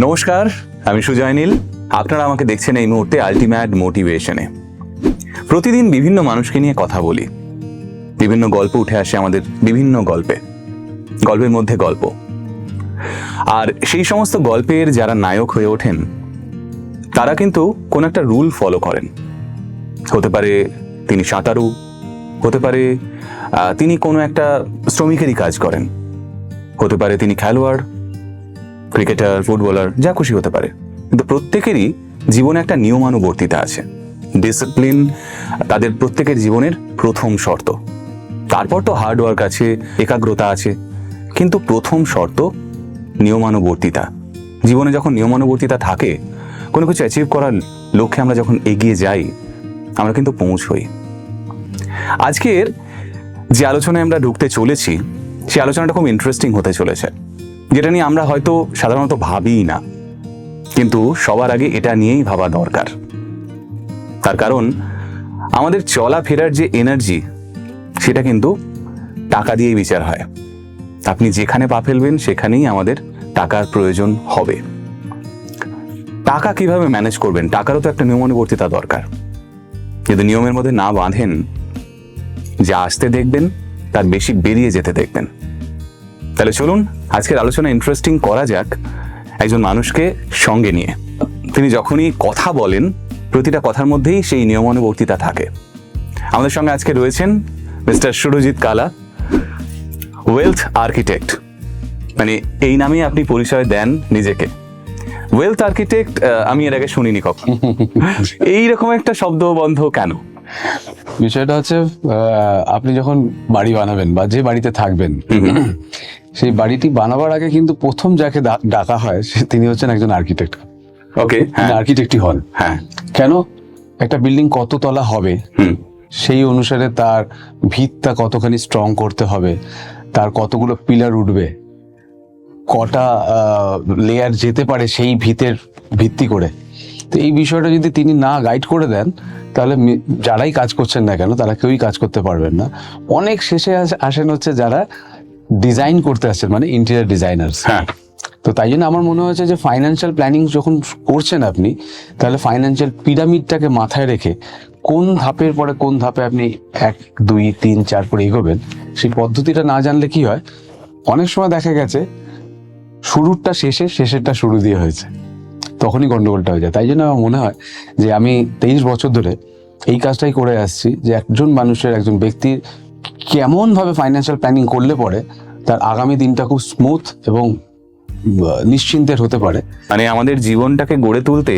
নমস্কার, আমি সুজয় নীল। আপনারা আমাকে দেখছেন এই মুহূর্তে আল্টিমেট মোটিভেশনে। প্রতিদিন বিভিন্ন মানুষকে নিয়ে কথা বলি, বিভিন্ন গল্প উঠে আসে আমাদের বিভিন্ন গল্পের মধ্যে গল্প। আর সেই সমস্ত গল্পের যারা নায়ক হয়ে ওঠেন তারা কিন্তু কোন একটা রুল ফলো করেন। হতে পারে তিনি সাঁতারু, হতে পারে তিনি কোনো একটা শ্রমিকেরই কাজ করেন, হতে পারে তিনি খেলোয়াড়, ক্রিকেটার, ফুটবলার, যা খুশি হতে পারে। কিন্তু প্রত্যেকেরই জীবনে একটা নিয়মানুবর্তিতা আছে, ডিসিপ্লিন তাদের প্রত্যেকের জীবনের প্রথম শর্ত। তারপর তো হার্ডওয়ার্ক আছে, একাগ্রতা আছে, কিন্তু প্রথম শর্ত নিয়মানুবর্তিতা। জীবনে যখন নিয়মানুবর্তিতা থাকে, কোনো কিছু অ্যাচিভ করার লক্ষ্যে আমরা যখন এগিয়ে যাই, আমরা কিন্তু পৌঁছই। আজকের যে আলোচনায় আমরা ঢুকতে চলেছি, সেই আলোচনাটা খুব ইন্টারেস্টিং হতে চলেছে, যেটা নিয়ে আমরা হয়তো সাধারণত ভাবিই না, কিন্তু সবার আগে এটা নিয়েই ভাবা দরকার। তার কারণ আমাদের চলাফেরার যে এনার্জি, সেটা কিন্তু টাকা দিয়েই বিচার হয়। আপনি যেখানে পা ফেলবেন সেখানেই আমাদের টাকার প্রয়োজন হবে। টাকা কিভাবে ম্যানেজ করবেন, টাকারও তো একটা নিয়মানুবর্তিতা দরকার। যদি নিয়মের মধ্যে না বাঁধেন, যা আসতে দেখবেন তার বেশি বেরিয়ে যেতে দেখবেন। তাহলে চলুন আজকের আলোচনা ইন্টারেস্টিং করা যাক একজন মানুষকে সঙ্গে নিয়ে। তিনি যখনই কথা বলেন, প্রতিটা কথার মধ্যেই সেই নিয়মানুবর্তিতা থাকে। আমাদের সঙ্গে আজকে রয়েছেন মিস্টার সুরজিৎ কালা, ওয়েলথ আর্কিটেক্ট। মানে এই নামেই আপনি পরিচয় দেন নিজেকে, ওয়েলথ আর্কিটেক্ট। আমি এর আগে শুনিনি কখন। এইরকম একটা শব্দবন্ধ কেন? বিষয়টা হচ্ছে, আপনি যখন বাড়ি বানাবেন বা যে বাড়িতে থাকবেন, সেই বাড়িটি বানাবার আগে কিন্তু প্রথম যাকে ডাকা হয় তিনি হচ্ছেন একজন আর্কিটেক্ট। ওকে, আর্কিটেক্টই হন। হ্যাঁ, কেন? একটা বিল্ডিং কত তলা হবে, সেই অনুসারে তার ভিতটা কতখানি স্ট্রং করতে হবে, তার কতগুলো পিলার উঠবে, কটা লেয়ার যেতে পারে সেই ভিত্তি করে। তো এই বিষয়টা যদি তিনি না গাইড করে দেন, তাহলে যারাই কাজ করছেন না কেন তারা কেউই কাজ করতে পারবেন না। অনেক শেষে আসেন হচ্ছে যারা ডিজাইন করতে আসছেন, মানে ইন্টেরিয়র ডিজাইনার্স। হ্যাঁ। তো তাই জন্য আমার মনে হয়েছে যে ফাইন্যান্সিয়াল প্ল্যানিং যখন করছেন আপনি, তাহলে ফাইন্যান্সিয়াল পিরামিডটাকে মাথায় রেখে কোন ধাপের পরে কোন ধাপে আপনি 1, 2, 3, 4 করে এগোবেন, সেই পদ্ধতিটা না জানলে কি হয়, অনেক সময় দেখা গেছে শুরুরটা শেষেরটা শুরু দিয়ে হয়েছে, তখনই গন্ডগোলটা হয়ে যায়। তাই জন্য আমার মনে হয় যে আমি 23 বছর ধরে এই কাজটাই করে আসছি, যে একজন ব্যক্তির কেমন ভাবে ফাইন্যান্সিয়াল প্ল্যানিং করলে পরে তার আগামী দিনটা খুব স্মুথ এবং নিশ্চিন্তের হতে পারে। মানে আমাদের জীবনটাকে গড়ে তুলতে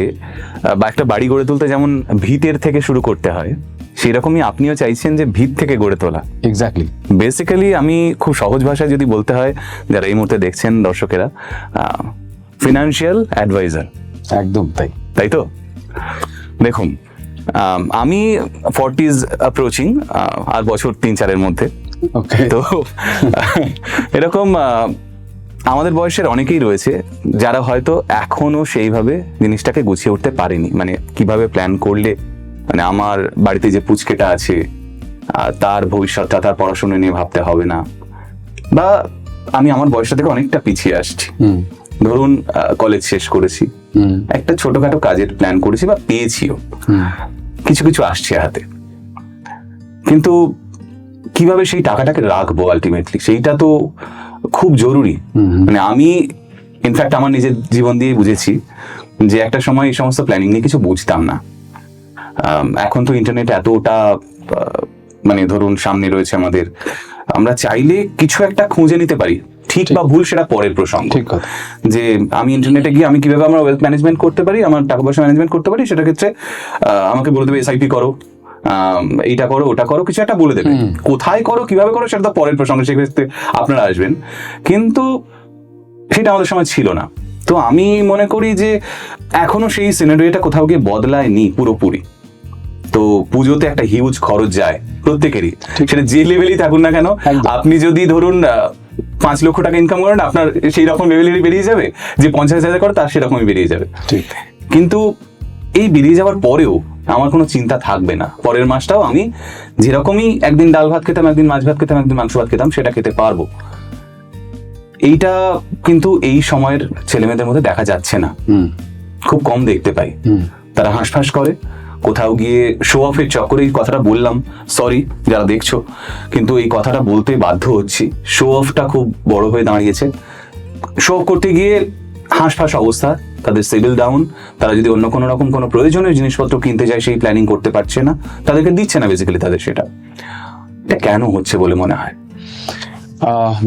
বা একটা বাড়ি গড়ে তুলতে যেমন ভিতের থেকে শুরু করতে হয়, সেরকমই আপনিও চাইছেন যে ভিত থেকে গড়ে তোলা। এক্স্যাক্টলি। বেসিক্যালি আমি খুব সহজ ভাষায় যদি বলতে হয়, যারা এই মুহূর্তে দেখছেন দর্শকেরা, ফিনান্সিয়াল অ্যাডভাইজার। একদম তাই তো? দেখুন, আমি 40s অ্যাপ্রোচিং, আর বছর 3-4-এর মধ্যে। তো এরকম আমাদের বয়সের অনেকেই রয়েছে যারা হয়তো এখনো সেইভাবে জিনিসটাকে গুছিয়ে উঠতে পারেনি। মানে কিভাবে প্ল্যান করলে, মানে আমার বাড়িতে যে পুচকেটা আছে তার ভবিষ্যৎটা, তার পড়াশোনা নিয়ে ভাবতে হবে না, বা আমি আমার বয়সটা থেকে অনেকটা পিছিয়ে আসছি। ধরুন কলেজ শেষ করেছি, একটা ছোটখাটো কাজের প্ল্যান করেছি বা পেয়েছিও, কিছু কিছু আসছে হাতে, কিন্তু কিভাবে সেই টাকাটাকে রাখবো আলটিমেটলি, সেইটা তো খুব জরুরি। মানে আমি ইনফ্যাক্ট আমার নিজের জীবন দিয়ে বুঝেছি যে একটা সময় এই সমস্ত প্ল্যানিং নিয়ে কিছু বুঝতাম না। এখন তো ইন্টারনেট এতটা মানে ধরুন সামনে রয়েছে আমাদের, আমরা চাইলে কিছু একটা খুঁজে নিতে পারি। ঠিক বা ভুল সেটা পরের প্রসঙ্গ, যে আমি ইন্টারনেটে গিয়ে আমি কিভাবে আমার ওয়েলথ ম্যানেজমেন্ট করতে পারি, আমার টাকা পয়সা ম্যানেজমেন্ট করতে পারি, সেটার ক্ষেত্রে আমাকে বলে দেবে SIP করো, এইটা করো, ওটা করো, কিছু একটা বলে দেবে। কোথায় করো, কিভাবে করো, সেটা তো পরের প্রসঙ্গে, সেক্ষেত্রে আপনারা আসবেন। কিন্তু সেটা আমাদের সময় ছিল না। তো আমি মনে করি যে এখনো সেই সিনারিওটা কোথাও গিয়ে বদলায়নি পুরোপুরি। তো পুজোতে একটা হিউজ খরচ যায় প্রত্যেকেরই, সেটা যে লেভেলই থাকুন না কেন। আপনি যদি ধরুন 5 লক্ষ টাকা ইনকাম করেন, আপনার সেই রকম লেভেলেরই বেরিয়ে যাবে, যে 50,000 করে তার সেরকমই বেরিয়ে যাবে। কিন্তু এই বেরিয়ে যাওয়ার পরেও আমার কোনো চিন্তা থাকবে না, পরের মাসটাও আমি যেরকমই একদিন ডাল ভাত খেতাম, একদিন মাছ ভাত খেতাম, একদিন মাংস ভাত খেতাম, সেটা খেতে পারবো। এইটা কিন্তু এই সময়ের ছেলেমেয়েদের মধ্যে দেখা যাচ্ছে না, খুব কম দেখতে পাই। তারা হাঁসফাঁস করে, কোথাও গিয়ে শো অফের চক্করে, এই কথাটা বললাম, সরি যারা দেখছো, কিন্তু এই কথাটা বলতে বাধ্য হচ্ছি, শো অফটা খুব বড় হয়ে দাঁড়িয়েছে। শো অফ করতে গিয়ে হাঁসফাঁস অবস্থা, তাদের সিভিল ডাউন, তারা যদি অন্য কোনো রকম কোনো প্রয়োজনীয় জিনিসপত্র কিনতে যায় সেই প্ল্যানিং করতে পারছে না, তাদেরকে দিচ্ছে না বেসিক্যালি তাদের সেটা। এটা কেন হচ্ছে বলে মনে হয়?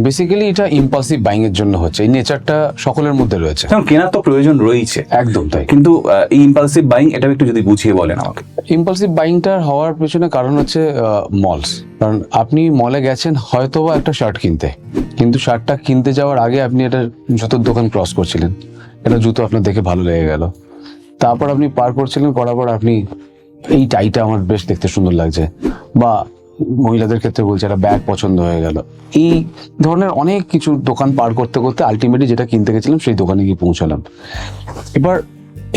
বেসিক্যালি এটা ইম্পালসিভ বাইং এর জন্য হচ্ছে। এই নেচারটা সকলের মধ্যে রয়েছে, কারণ কেনার তো প্রয়োজন রয়েছে, একদম তাই। কিন্তু এই ইম্পালসিভ বাইং এটা একটু যদি বুঝিয়ে বলেন আমাকে। ইম্পালসিভ বাইংটার হওয়ার পেছনে কারণ হচ্ছে মলস। কারণ আপনি মলে গেছেন হয়তোবা একটা শার্ট কিনতে, কিন্তু শার্টটা কিনতে যাওয়ার আগে আপনি একটা জুতোর দোকান ক্রস করছিলেন, একটা জুতো আপনার দেখে ভালো লেগে গেল, তারপর আপনি পার করছিলেন, করার পর আপনি এই টাইটা আমার বেশ দেখতে সুন্দর লাগছে, বা মহিলাদের ক্ষেত্রে বলছে একটা ব্যাগ পছন্দ হয়ে গেল। এই ধরনের অনেক কিছু দোকান পার করতে করতে আলটিমেটলি যেটা কিনতে গেছিলাম সেই দোকানে গিয়ে পৌঁছালাম। এবার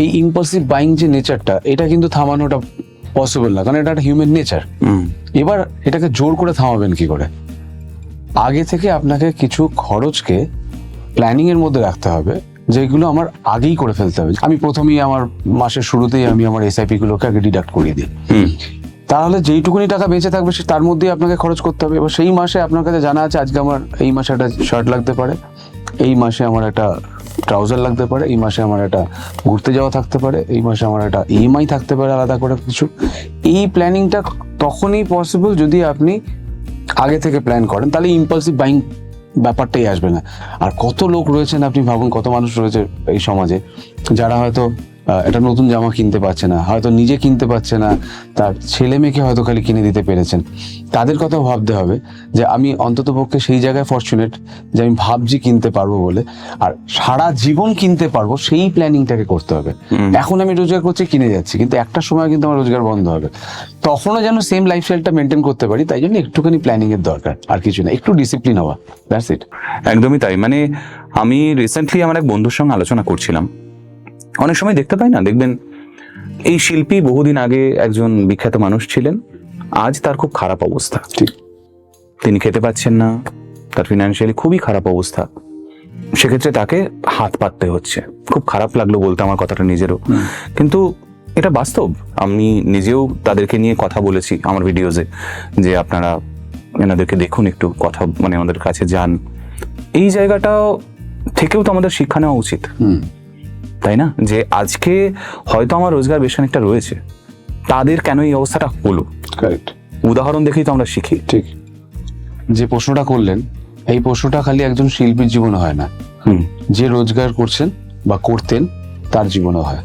এই ইম্পালসিভ বাইং যে নেচারটা, এটা কিন্তু থামানোটা পসিবল না, কারণ এটা একটা হিউম্যান নেচার। এবার এটাকে জোর করে থামাবেন কি করে? আগে থেকে আপনাকে কিছু খরচকে প্ল্যানিং এর মধ্যে রাখতে হবে, যেগুলো আমার আগেই করে ফেলতে হবে। আমি প্রথমেই আমার মাসের শুরুতেই আমি আমার এসআইপি গুলোকে আগে ডিডাক্ট করিয়ে দিই, তাহলে যেইটুকুনি টাকা বেঁচে থাকবে তার মধ্যেই আপনাকে খরচ করতে হবে। এবার সেই মাসে আপনার কাছে জানা আছে আজকে আমার এই মাসে একটা শার্ট লাগতে পারে, এই মাসে আমার একটা ট্রাউজার লাগতে পারে, এই মাসে আমার একটা ঘুরতে যাওয়া থাকতে পারে, এই মাসে আমার একটা ইএমআই থাকতে পারে আলাদা করে কিছু। এই প্ল্যানিংটা তখনই পসিবল যদি আপনি আগে থেকে প্ল্যান করেন, তাহলে ইম্পালসিভ বাইং ব্যাপারটাই আসবে না। আর কত লোক রয়েছেন আপনি ভাবুন, কত মানুষ রয়েছে এই সমাজে যারা হয়তো একটা নতুন জামা কিনতে পারছে না, হয়তো নিজে কিনতে পারছে না, তার ছেলে মেয়েকে হয়তো খালি কিনে দিতে পেরেছেন। তাদের কথাও ভাবতে হবে যে আমি অন্ততপক্ষে সেই জায়গায় ফরচুনেট যে আমি ভাবছি কিনতে পারবো বলে, আর সারা জীবন কিনতে পারবো সেই প্ল্যানিংটাকে করতে হবে। এখন আমি রোজগার করছি, কিনে যাচ্ছি, কিন্তু একটা সময় কিন্তু আমার রোজগার বন্ধ হবে, তখনও যেন সেম লাইফস্টাইলটা মেনটেন করতে পারি। তাই জন্য একটুখানি প্ল্যানিং এর দরকার, আর কিছু না, একটু ডিসিপ্লিন হওয়া, দ্যাটস ইট। একদমই তাই। মানে আমি রিসেন্টলি আমার এক বন্ধুর সঙ্গে আলোচনা করছিলাম, অনেক সময় দেখতে পাই না, দেখবেন এই শিল্পী বহুদিন আগে একজন বিখ্যাত মানুষ ছিলেন, আজ তার খুব খারাপ অবস্থা, ঠিক, তিনি খেতে পাচ্ছেন না, তার ফিনান্সিয়ালি খুবই খারাপ অবস্থা, সেক্ষেত্রে তাকে হাত পাততে হচ্ছে। খুব খারাপ লাগলো বলতে আমার কথাটা নিজেরও, কিন্তু এটা বাস্তব। আমি নিজেও তাদেরকে নিয়ে কথা বলেছি আমার ভিডিওজে, যে আপনারা এনাদেরকে দেখুন, একটু কথা মানে আমাদের কাছে যান। এই জায়গাটা থেকেও তো আমাদের শিক্ষা নেওয়া উচিত, তাই না? যে আজকে হয়তো আমার রোজগার বেশ খানিকটা রয়েছে, তাদের কেন এই অবস্থাটা হলো? কারেক্ট, উদাহরণ দেখেই তো আমরা শিখি। ঠিক। যে প্রশ্নটা করলেন, এই প্রশ্নটা খালি একজন শিল্পীর জীবনে হয় না, যে রোজগার করছেন বা করতেন তার জীবনে হয়।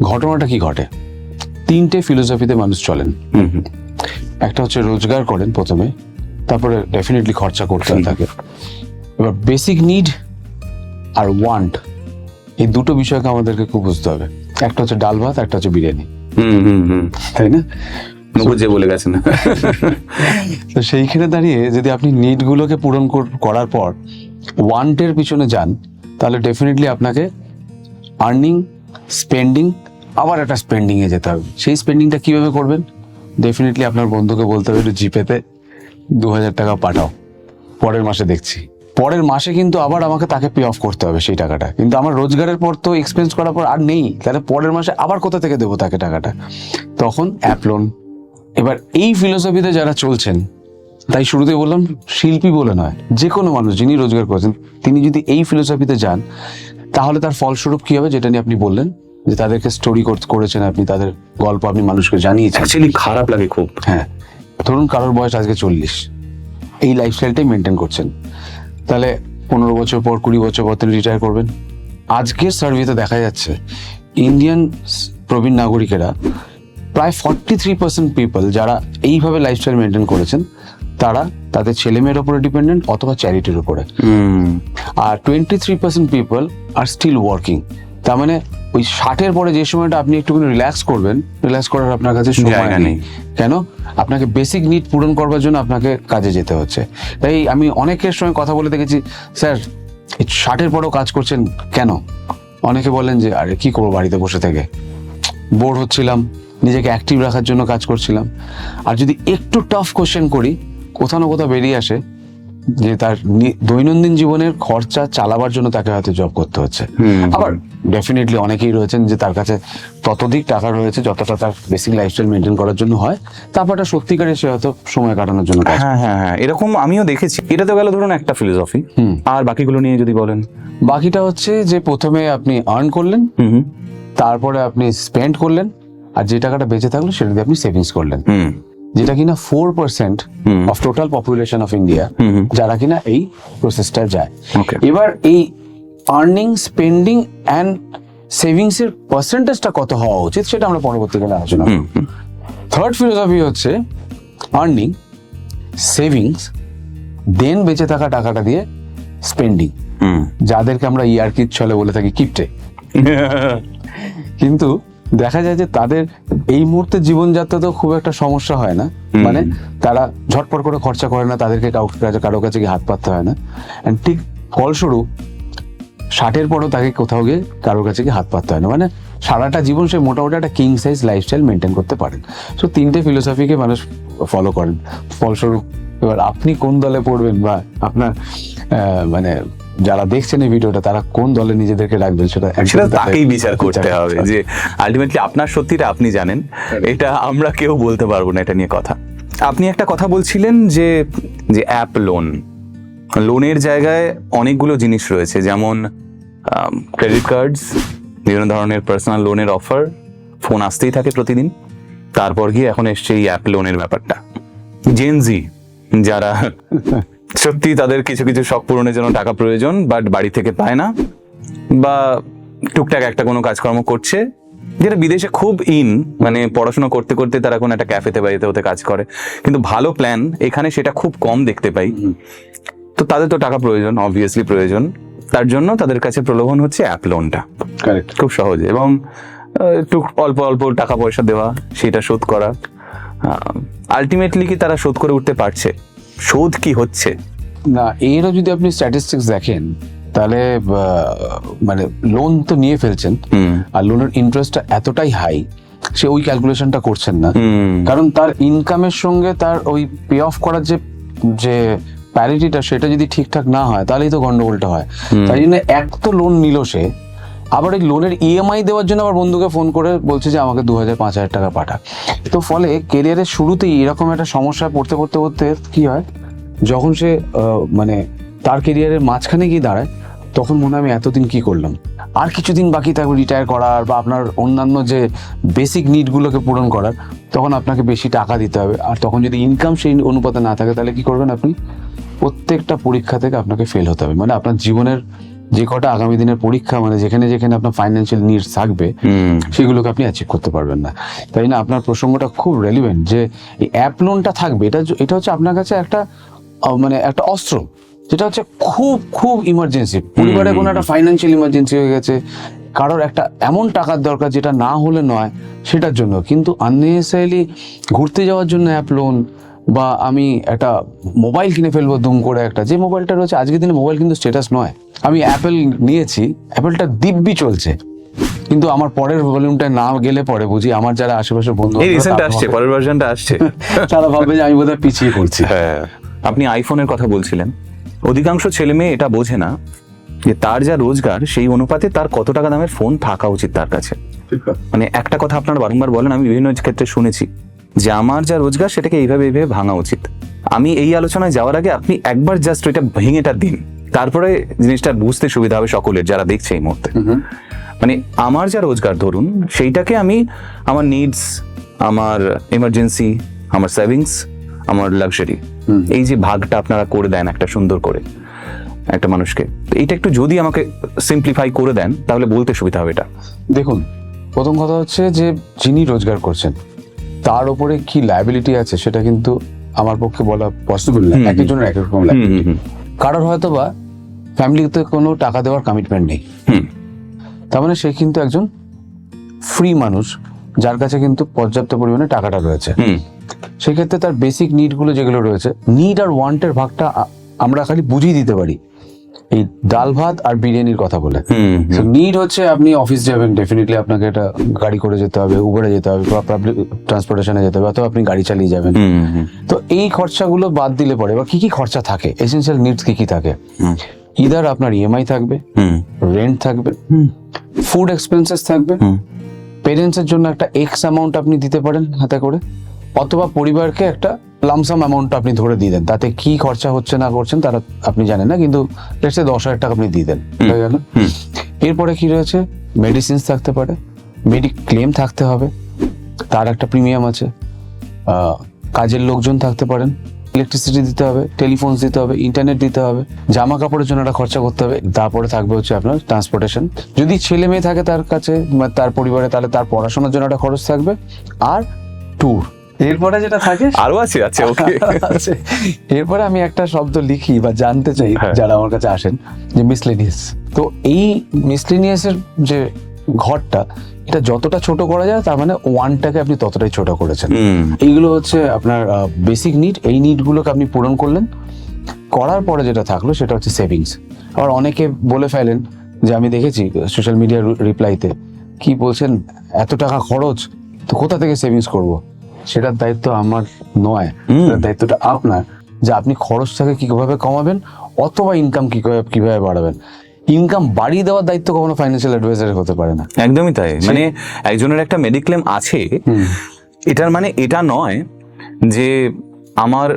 ঘটনাটা কি ঘটে? তিনটে ফিলোসফিতে মানুষ চলেন। একটা হচ্ছে রোজগার করেন প্রথমে, তারপরে ডেফিনেটলি খরচা করতে থাকে। এবার বেসিক নিড আর ওয়ান্ট, এই দুটো বিষয়কে আমাদেরকে খুব বুঝতে হবে। একটা হচ্ছে ডাল ভাত, একটা হচ্ছে বিরিয়ানি, তাই না? বুঝে বলে গেছেন। তো সেইখানে দাঁড়িয়ে যদি আপনি নিড গুলোকে পূরণ করার পর ওয়ান্টের পিছনে যান, তাহলে ডেফিনেটলি আপনাকে আর্নিং, স্পেন্ডিং, আবার একটা স্পেন্ডিং এ যেতে হবে। সেই স্পেন্ডিংটা কিভাবে করবেন? ডেফিনেটলি আপনার বন্ধুকে বলতে হবে একটু জিপেতে 2000 টাকা পাঠাও, পরের মাসে দেখছি। পরের মাসে কিন্তু আবার আমাকে তাকে পে অফ করতে হবে সেই টাকাটা, কিন্তু আমার রোজগারের পর তো এক্সপেন্স করার পর আর নেই, তাহলে পরের মাসে আবার কোথা থেকে দেবো তাকে টাকাটা? তখন অ্যাপ লোন। এবার এই ফিলোসফিতে যারা চলছেন, তাই শুরুতে বললাম শিল্পী বলে নয়, যে কোনো মানুষ যিনি রোজগার করছেন, তিনি যদি এই ফিলোসফিতে যান, তাহলে তার ফলস্বরূপ কি হবে, যেটা নিয়ে আপনি বললেন যে তাদেরকে স্টোরি করেছেন আপনি, তাদের গল্প আপনি মানুষকে জানিয়েছেন। অ্যাকচুয়ালি খারাপ লাগে খুব। হ্যাঁ, ধরুন কারোর বয়স আজকে 40, এই লাইফস্টাইলটাই মেনটেন করছেন, তাহলে 15 বছর পর, 20 বছর পর তিনি রিটায়ার করবেন। আজকের সার্ভেতে দেখা যাচ্ছে ইন্ডিয়ান প্রবীণ নাগরিকেরা প্রায় 43% পিপল যারা এইভাবে লাইফস্টাইল মেনটেন করেছেন, তারা তাদের ছেলেমেয়ের উপরে ডিপেন্ডেন্ট অথবা চ্যারিটির উপরে। আর 23% পিপল আর স্টিল ওয়ার্কিং। তার মানে ওই 60-এর পরে যে সময়টা আপনি একটুখানি রিল্যাক্স করবেন, রিল্যাক্স করার আপনার কাছে সময় নেই। কেন? আপনাকে বেসিক নিড পূরণ করবার জন্য আপনাকে কাজে যেতে হচ্ছে। তাই আমি অনেকের সঙ্গে কথা বলে দেখেছি, স্যার 60-এর পরেও কাজ করছেন কেন? অনেকে বলেন যে আরে কি করবো, বাড়িতে বসে থেকে বোর হচ্ছিলাম, নিজেকে অ্যাক্টিভ রাখার জন্য কাজ করছিলাম। আর যদি একটু টাফ কোশ্চেন করি, কোথাও না কোথাও বেরিয়ে আসে যে তার দৈনন্দিন জীবনের খরচা চালাবার জন্য তাকে হয়তো জব করতে হচ্ছে। আবার ডেফিনেটলি অনেকেই রয়েছেন যে তার কাছে ততোধিক টাকা রয়েছে যতটা তার বেসিক লাইফস্টাইল মেনটেন করার জন্য হয়, তারপরটা সত্যিকারে সে হয়তো সময় কাটানোর জন্য কাজ করে। হ্যাঁ হ্যাঁ হ্যাঁ, এরকম আমিও দেখেছি। এটা তো গেল ধরুন একটা ফিলোসফি, আর বাকিগুলো নিয়ে যদি বলেন। বাকিটা হচ্ছে যে প্রথমে আপনি আর্ন করলেন, তারপরে আপনি স্পেন্ড করলেন, আর যে টাকাটা বেঁচে থাকলো সেটা দিয়ে আপনি সেভিংস করলেন, যেটা কিনা 4% of total population of India যারা কিনা এই প্রসেসটা যায়। Okay. এবার এই আর্নিং, স্পেন্ডিং অ্যান্ড সেভিংস এর পার্সেন্টেজটা কত হওয়া উচিত সেটা আমরা পরবর্তীকালে আলোচনা করব। থার্ড ফিলোসফি হচ্ছে আর্নিং, সেভিংস, দেন বেঁচে থাকা টাকাটা দিয়ে স্পেন্ডিং, যাদেরকে আমরা ইয়ার্কির ছলে বলে থাকি কিপটে। কিন্তু দেখা যায় যে তাদের এই মুহূর্তে জীবনযাত্রা তো খুব একটা সমস্যা হয় না, মানে তারা ঝটপট করে খরচা করে না, তাদেরকে কারো কাছে গিয়ে হাত পাততে হয় না, And ঠিক ফলস্বরূপ 60-এর পরও তাকে কোথাও গিয়ে কারোর কাছে গিয়ে হাত পাততে হয় না, মানে সারাটা জীবন সে মোটামুটি একটা কিং সাইজ লাইফস্টাইল মেনটেন করতে পারেন। সো তিনটে ফিলোসফিকে মানুষ ফলো করেন। ফলস্বরূপ এবার আপনি কোন দলে পড়বেন বা আপনার মানে যারা দেখছেন এই ভিডিওটা তারা কোন দলে নিজেদেরকে রাখবেন সেটা তাকেই বিচার করতে হবে, যে আলটিমেটলি আপনার সত্যিটা আপনি জানেন, এটা আমরা কেউ বলতে পারবো না এটা নিয়ে কথা। আপনি একটা কথা বলছিলেন যে অ্যাপ লোনের জায়গায় অনেকগুলো জিনিস রয়েছে, যেমন ক্রেডিট কার্ডস, বিভিন্ন ধরনের পার্সোনাল লোনের অফার, ফোন আসতেই থাকে প্রতিদিন। তারপর গিয়ে এখন এসছে এই অ্যাপ লোনের ব্যাপারটা। জেনজি যারা সত্যি তাদের কিছু কিছু শখ পূরণের জন্য টাকা প্রয়োজন, বাট বাড়ি থেকে পায় না, বা টুকটাক একটা কোনো কাজকর্ম করছে যেটা বিদেশে খুব মানে পড়াশোনা করতে করতে তারা কোনো একটা ক্যাফেতে বা এতে ওতে কাজ করে, কিন্তু ভালো প্ল্যান এখানে সেটা খুব কম দেখতে পাই। তো তাদের তো টাকা প্রয়োজন, অবভিয়াসলি প্রয়োজন, তার জন্য তাদের কাছে প্রলোভন হচ্ছে অ্যাপ লোনটা। খুব সহজে এবং একটু অল্প অল্প টাকা পয়সা দেওয়া, সেটা শোধ করা। আলটিমেটলি কি তারা শোধ করে উঠতে পারছে? শোধ কি হচ্ছে না, এরও যদি আপনি স্ট্যাটিস্টিক্স দেখেন তাহলে মানে লোন তো নিয়ে ফেলছেন, আর লোনের ইন্টারেস্টটা এতটাই হাই সে ওই ক্যালকুলেশনটা করছেন না, কারণ তার ইনকামের সঙ্গে তার ওই পে অফ করার যে প্যারিটিটা সেটা যদি ঠিকঠাক না হয় তাহলেই তো গন্ডগোলটা হয়। তাই জন্য এক তো লোন নিল সে, আবার এই লোনের ইএমআই দেওয়ার জন্য আবার বন্ধুকে ফোন করে বলছে যে আমাকে 2000-5000 টাকা পাঠা। তো ফলে কেরিয়ারের শুরুতেই এরকম একটা সমস্যায় পড়তে পড়তে পড়তে কি হয়, যখন সে মানে তার কেরিয়ারের মাঝখানে গিয়ে দাঁড়ায় তখন মনে হয় আমি এতদিন কি করলাম, আর কিছুদিন বাকি থাকবে রিটায়ার করার বা আপনার অন্যান্য যে বেসিক নিডগুলোকে পূরণ করার, তখন আপনাকে বেশি টাকা দিতে হবে। আর তখন যদি ইনকাম সেই অনুপাতে না থাকে তাহলে কি করবেন আপনি? প্রত্যেকটা পরীক্ষা থেকে আপনাকে ফেল হতে হবে, মানে আপনার জীবনের যে কটা আগামী দিনের পরীক্ষা, মানে যেখানে যেখানে আপনার ফাইন্যান্সিয়াল নিডস থাকবে সেগুলোকে আপনি অ্যাচিভ করতে পারবেন না। তাই না আপনার প্রসঙ্গটা খুব রেলিভেন্ট যে এই অ্যাপ লোনটা থাকবে, এটা হচ্ছে আপনার কাছে একটা মানে একটা অস্ত্র, যেটা হচ্ছে খুব খুব ইমার্জেন্সি। পরিবারে কোনো একটা ফাইন্যান্সিয়াল ইমার্জেন্সি হয়ে গেছে, কারোর একটা এমন টাকার দরকার যেটা না হলে নয়, সেটার জন্য। কিন্তু আননেসেসারিলি ঘুরতে যাওয়ার জন্য অ্যাপ লোন, বা আমি একটা মোবাইল কিনে ফেলবো দুম করে, একটা যে মোবাইলটা রয়েছে আজকের দিনে মোবাইল কিন্তু স্ট্যাটাস নয়। আমি অ্যাপেল নিয়েছি, অ্যাপেলটা দিব্যি চলছে, কিন্তু আমার পরের ভলিউমটা না গেলে পরে বুঝি আমার যারা আশেপাশে বন্ধু আসছে, পরের ভার্সনটা আসছে, তারা ভাববে যে আমি বোধহয় পিছিয়ে পড়ছি। হ্যাঁ, আপনি আইফোনের কথা বলছিলেন। অধিকাংশ ছেলে মেয়ে এটা বোঝে না যে তার যা রোজগার সেই অনুপাতে তার কত টাকা দামের ফোন থাকা উচিত তার কাছে। মানে একটা কথা আপনারা বারংবার বলেন, আমি বিভিন্ন ক্ষেত্রে শুনেছি যে আমার যা রোজগার সেটাকে এইভাবে ভাঙা উচিত। আমি এই আলোচনায় যাওয়ার আগে আপনি একবার জাস্ট ওইটা ভেঙেটা দিন, তারপরে জিনিসটা বুঝতে সুবিধা হবে সকলের যারা দেখছে এই মুহূর্তে। মানে আমার যা রোজগার ধরুন, সেইটাকে আমি আমার নিডস, আমার এমার্জেন্সি, আমার সেভিংস, আমার লাক্সারি, এই যে ভাগটা আপনারা করে দেন একটা সুন্দর করে একটা মানুষকে, এইটা একটু যদি আমাকে সিম্পলিফাই করে দেন তাহলে বলতে সুবিধা হবে। এটা দেখুন, প্রথম কথা হচ্ছে যে যিনি রোজগার করছেন তার উপরে কি লায়াবিলিটি আছে সেটা কিন্তু আমার পক্ষে বলা পসিবল না। এক একজনের এক রকম লায়াবিলিটি। কারোর হয়তো বা ফ্যামিলিতে কোনো টাকা দেওয়ার কমিটমেন্ট নেই, তার মানে সে কিন্তু একজন ফ্রি মানুষ যার কাছে কিন্তু পর্যাপ্ত পরিমাণে টাকাটা রয়েছে। সেক্ষেত্রে তার বেসিক নিডগুলো যেগুলো রয়েছে, নিড আর ওয়ান্টের ভাগটা আমরা খালি বুঝিয়ে দিতে পারি, এই ডাল ভাত আর বিরিয়ানির কথা বলে, হুম নিড হচ্ছে আপনি অফিস যাবেন, ডেফিনেটলি আপনাকে এটা গাড়ি করে যেতে হবে, উবেরে যেতে হবে, পাবলিক ট্রান্সপোর্টেশনে যেতে হবে, অথবা আপনি গাড়ি চালিয়ে যাবেন। তো এই খরচাগুলো বাদ দিলে পরে বা কি কি খরচা থাকে, এসেনশিয়াল নিডস কি কি থাকে, ইদার আপনার ইএমআই থাকবে, রেন্ট থাকবে, ফুড এক্সপেন্সেস থাকবে, পেরেন্টসের জন্য একটা এক্স অ্যামাউন্ট আপনি দিতে পারেন হাতে করে, অথবা পরিবারকে একটা লামসাম অ্যামাউন্ট আপনি ধরে দিয়ে দেন, তাতে কি খরচা হচ্ছে না করছেন তারা আপনি জানেন না, কিন্তু লেটস সে 10,000 টাকা আপনি দিয়ে দেন, হয়ে গেল। এরপরে কি রয়েছে, মেডিসিনস থাকতে পারে, ক্লেম থাকতে হবে, তার একটা প্রিমিয়াম আছে, কাজের লোকজন থাকতে পারেন, ইলেকট্রিসিটি দিতে হবে, টেলিফোন দিতে হবে, ইন্টারনেট দিতে হবে, জামা কাপড়ের জন্য একটা খরচা করতে হবে, তারপরে থাকবে হচ্ছে আপনার ট্রান্সপোর্টেশন, যদি ছেলে মেয়ে থাকে তার কাছে বা তার পরিবারে তাহলে তার পড়াশোনার জন্য একটা খরচ থাকবে, আর ট্যুর। এরপরে যেটা থাকে আরো আছে, আচ্ছা ওকে। এরপরে আমি একটা শব্দ লিখি বা জানতে চাই যারা আমার কাছে আসেন, যে মিসলেনিয়াস। তো এই মিসলেনিয়াসের যে ঘরটা, এটা যতটা ছোট করা যায় তার মানে ওয়ানটাকে আপনি ততটাই ছোট করেছেন। এইগুলো হচ্ছে আপনার বেসিক নিড, এই নিডগুলোকে আপনি পূরণ করলেন, করার পরে যেটা থাকলো সেটা হচ্ছে সেভিংস। আবার অনেকে বলে ফেলেন যে আমি দেখেছি সোশ্যাল মিডিয়ার রিপ্লাইতে কি বলছেন, এত টাকা খরচ, তো কোথা থেকে সেভিংস করব? সেটার দায়িত্ব আমার নয়, সেটার দায়িত্বটা আপনার, যে আপনি খরচটাকে কিভাবে কমাবেন অথবা ইনকাম কিভাবে বাড়াবেন। ইনকাম বাড়িয়ে দেওয়ার দায়িত্ব কখনো ফাইন্যান্সিয়াল অ্যাডভাইজারের হতে পারে না। একদমই তাই, মানে একজনের একটা মেডিক্লেম আছে, এটার মানে এটা নয় যে আমার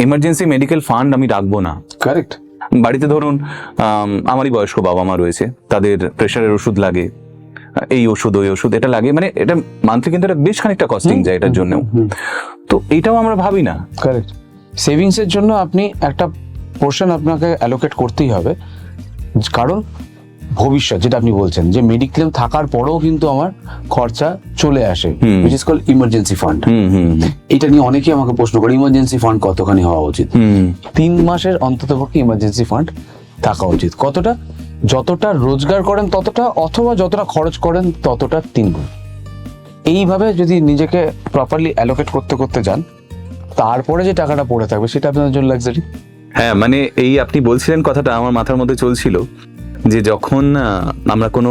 এমার্জেন্সি মেডিকেল ফান্ড আমি রাখবো না। কারেক্ট। বাড়িতে ধরুন আমারই বয়স্ক বাবা মা রয়েছে, তাদের প্রেশারের ওষুধ লাগে, এই ওষুধ ওই ওষুধ এটা লাগে, মানে এটা মান্থলি কিন্তু এটা বেশ খানিকটা কস্টিং যায় এটার জন্যও, তো এটাও আমরা ভাবি না। কারেক্ট। সেভিংস এর জন্য আপনি একটা পোর্শন আপনাকে অ্যালোকেট করতেই হবে, কারণ ভবিষ্যৎ যেটা আপনি বলছেন যে মেডিক্লেম থাকার পরেও কিন্তু আমার খরচা চলে আসে, which is called emergency fund. এটা নিয়ে অনেকেই আমাকে প্রশ্ন করে ইমার্জেন্সি ফান্ড কতখানি হওয়া উচিত। 3 মাসের অন্ততপক্ষে ইমার্জেন্সি ফান্ড থাকা উচিত। কতটা? যতটা রোজগার করেন ততটা, অথবা যতটা খরচ করেন ততটা 3 গুণ। এইভাবে যদি নিজেকে প্রপারলি অ্যালোকেট করতে করতে যান, তারপরে যে টাকাটা পড়ে থাকবে সেটা আপনার জন্য লাক্সারি। হ্যাঁ, মানে এই আপনি বলছিলেন কথাটা আমার মাথার মধ্যে চলছিল, যে যখন আমরা কোনো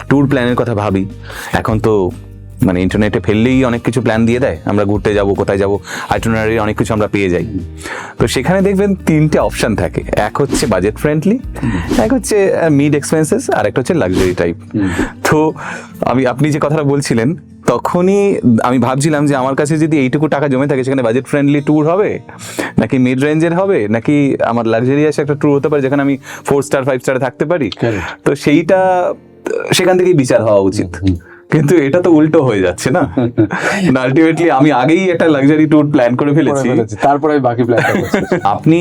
ট্যুর প্ল্যানের কথা ভাবি, এখন তো মানে ইন্টারনেটে ফেললেই অনেক কিছু প্ল্যান দিয়ে দেয়, আমরা ঘুরতে যাব, কোথায় যাব, আইটিনারি অনেক কিছু আমরা পেয়ে যাই। তো সেখানে দেখবেন 3টে অপশন থাকে, এক হচ্ছে বাজেট ফ্রেন্ডলি, এক হচ্ছে মিড এক্সপেন্সেস, আর একটা হচ্ছে লাক্সারি টাইপ। তো আপনি যে কথাটা বলছিলেন তখনই আমি ভাবছিলাম যে আমার কাছে যদি এইটুকু টাকা জমে থাকে, সেখানে বাজেট ফ্রেন্ডলি ট্যুর হবে নাকি মিড রেঞ্জের হবে, নাকি আমার লাক্সারিয়াস একটা ট্যুর হতে পারে যেখানে আমি 4 স্টার 5 স্টারে থাকতে পারি। তো সেইটা সেখান থেকেই বিচার হওয়া উচিত, কিন্তু এটা তো উল্টো হয়ে যাচ্ছে না। আলটিমেটলি আমি আগেই একটা লাক্সারি ট্যুর প্ল্যান করে ফেলেছি, তারপরে বাকি প্ল্যানটা করছি। আপনি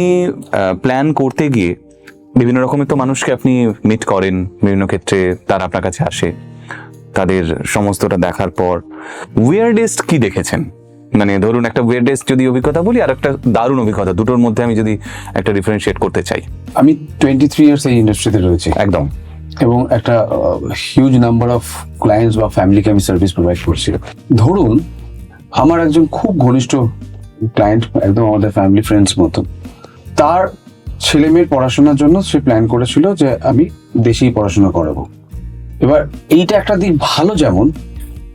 প্ল্যান করতে গিয়ে বিভিন্ন রকমের তো মানুষকে আপনি মিট করেন, বিভিন্ন ক্ষেত্রে তারা আপনার কাছে আসে, তাদের সমস্তটা দেখার পর উইয়ার্ডেস্ট কি দেখেছেন? মানে ধরুন একটা উইয়ার্ডেস্ট যদি অভিজ্ঞতা বলি, আর একটা দারুণ অভিজ্ঞতা, দুটোর মধ্যে আমি যদি একটা ডিফারেন্সিয়েট করতে চাই। আমি 23 ইয়ার্স এই ইন্ডাস্ট্রিতে রয়েছি একদম, এবং একটা হিউজ নাম্বার অফ ক্লায়েন্টস বা ফ্যামিলিকে আমি সার্ভিস প্রোভাইড করছি। ধরুন আমার একজন খুব ঘনিষ্ঠ ক্লায়েন্ট, একদম আমাদের ফ্যামিলি ফ্রেন্ডস মতো, তার ছেলে মেয়ের পড়াশোনার জন্য সে প্ল্যান করেছিল যে আমি দেশেই পড়াশোনা করাবো। এবার এইটা একটা দিক ভালো, যেমন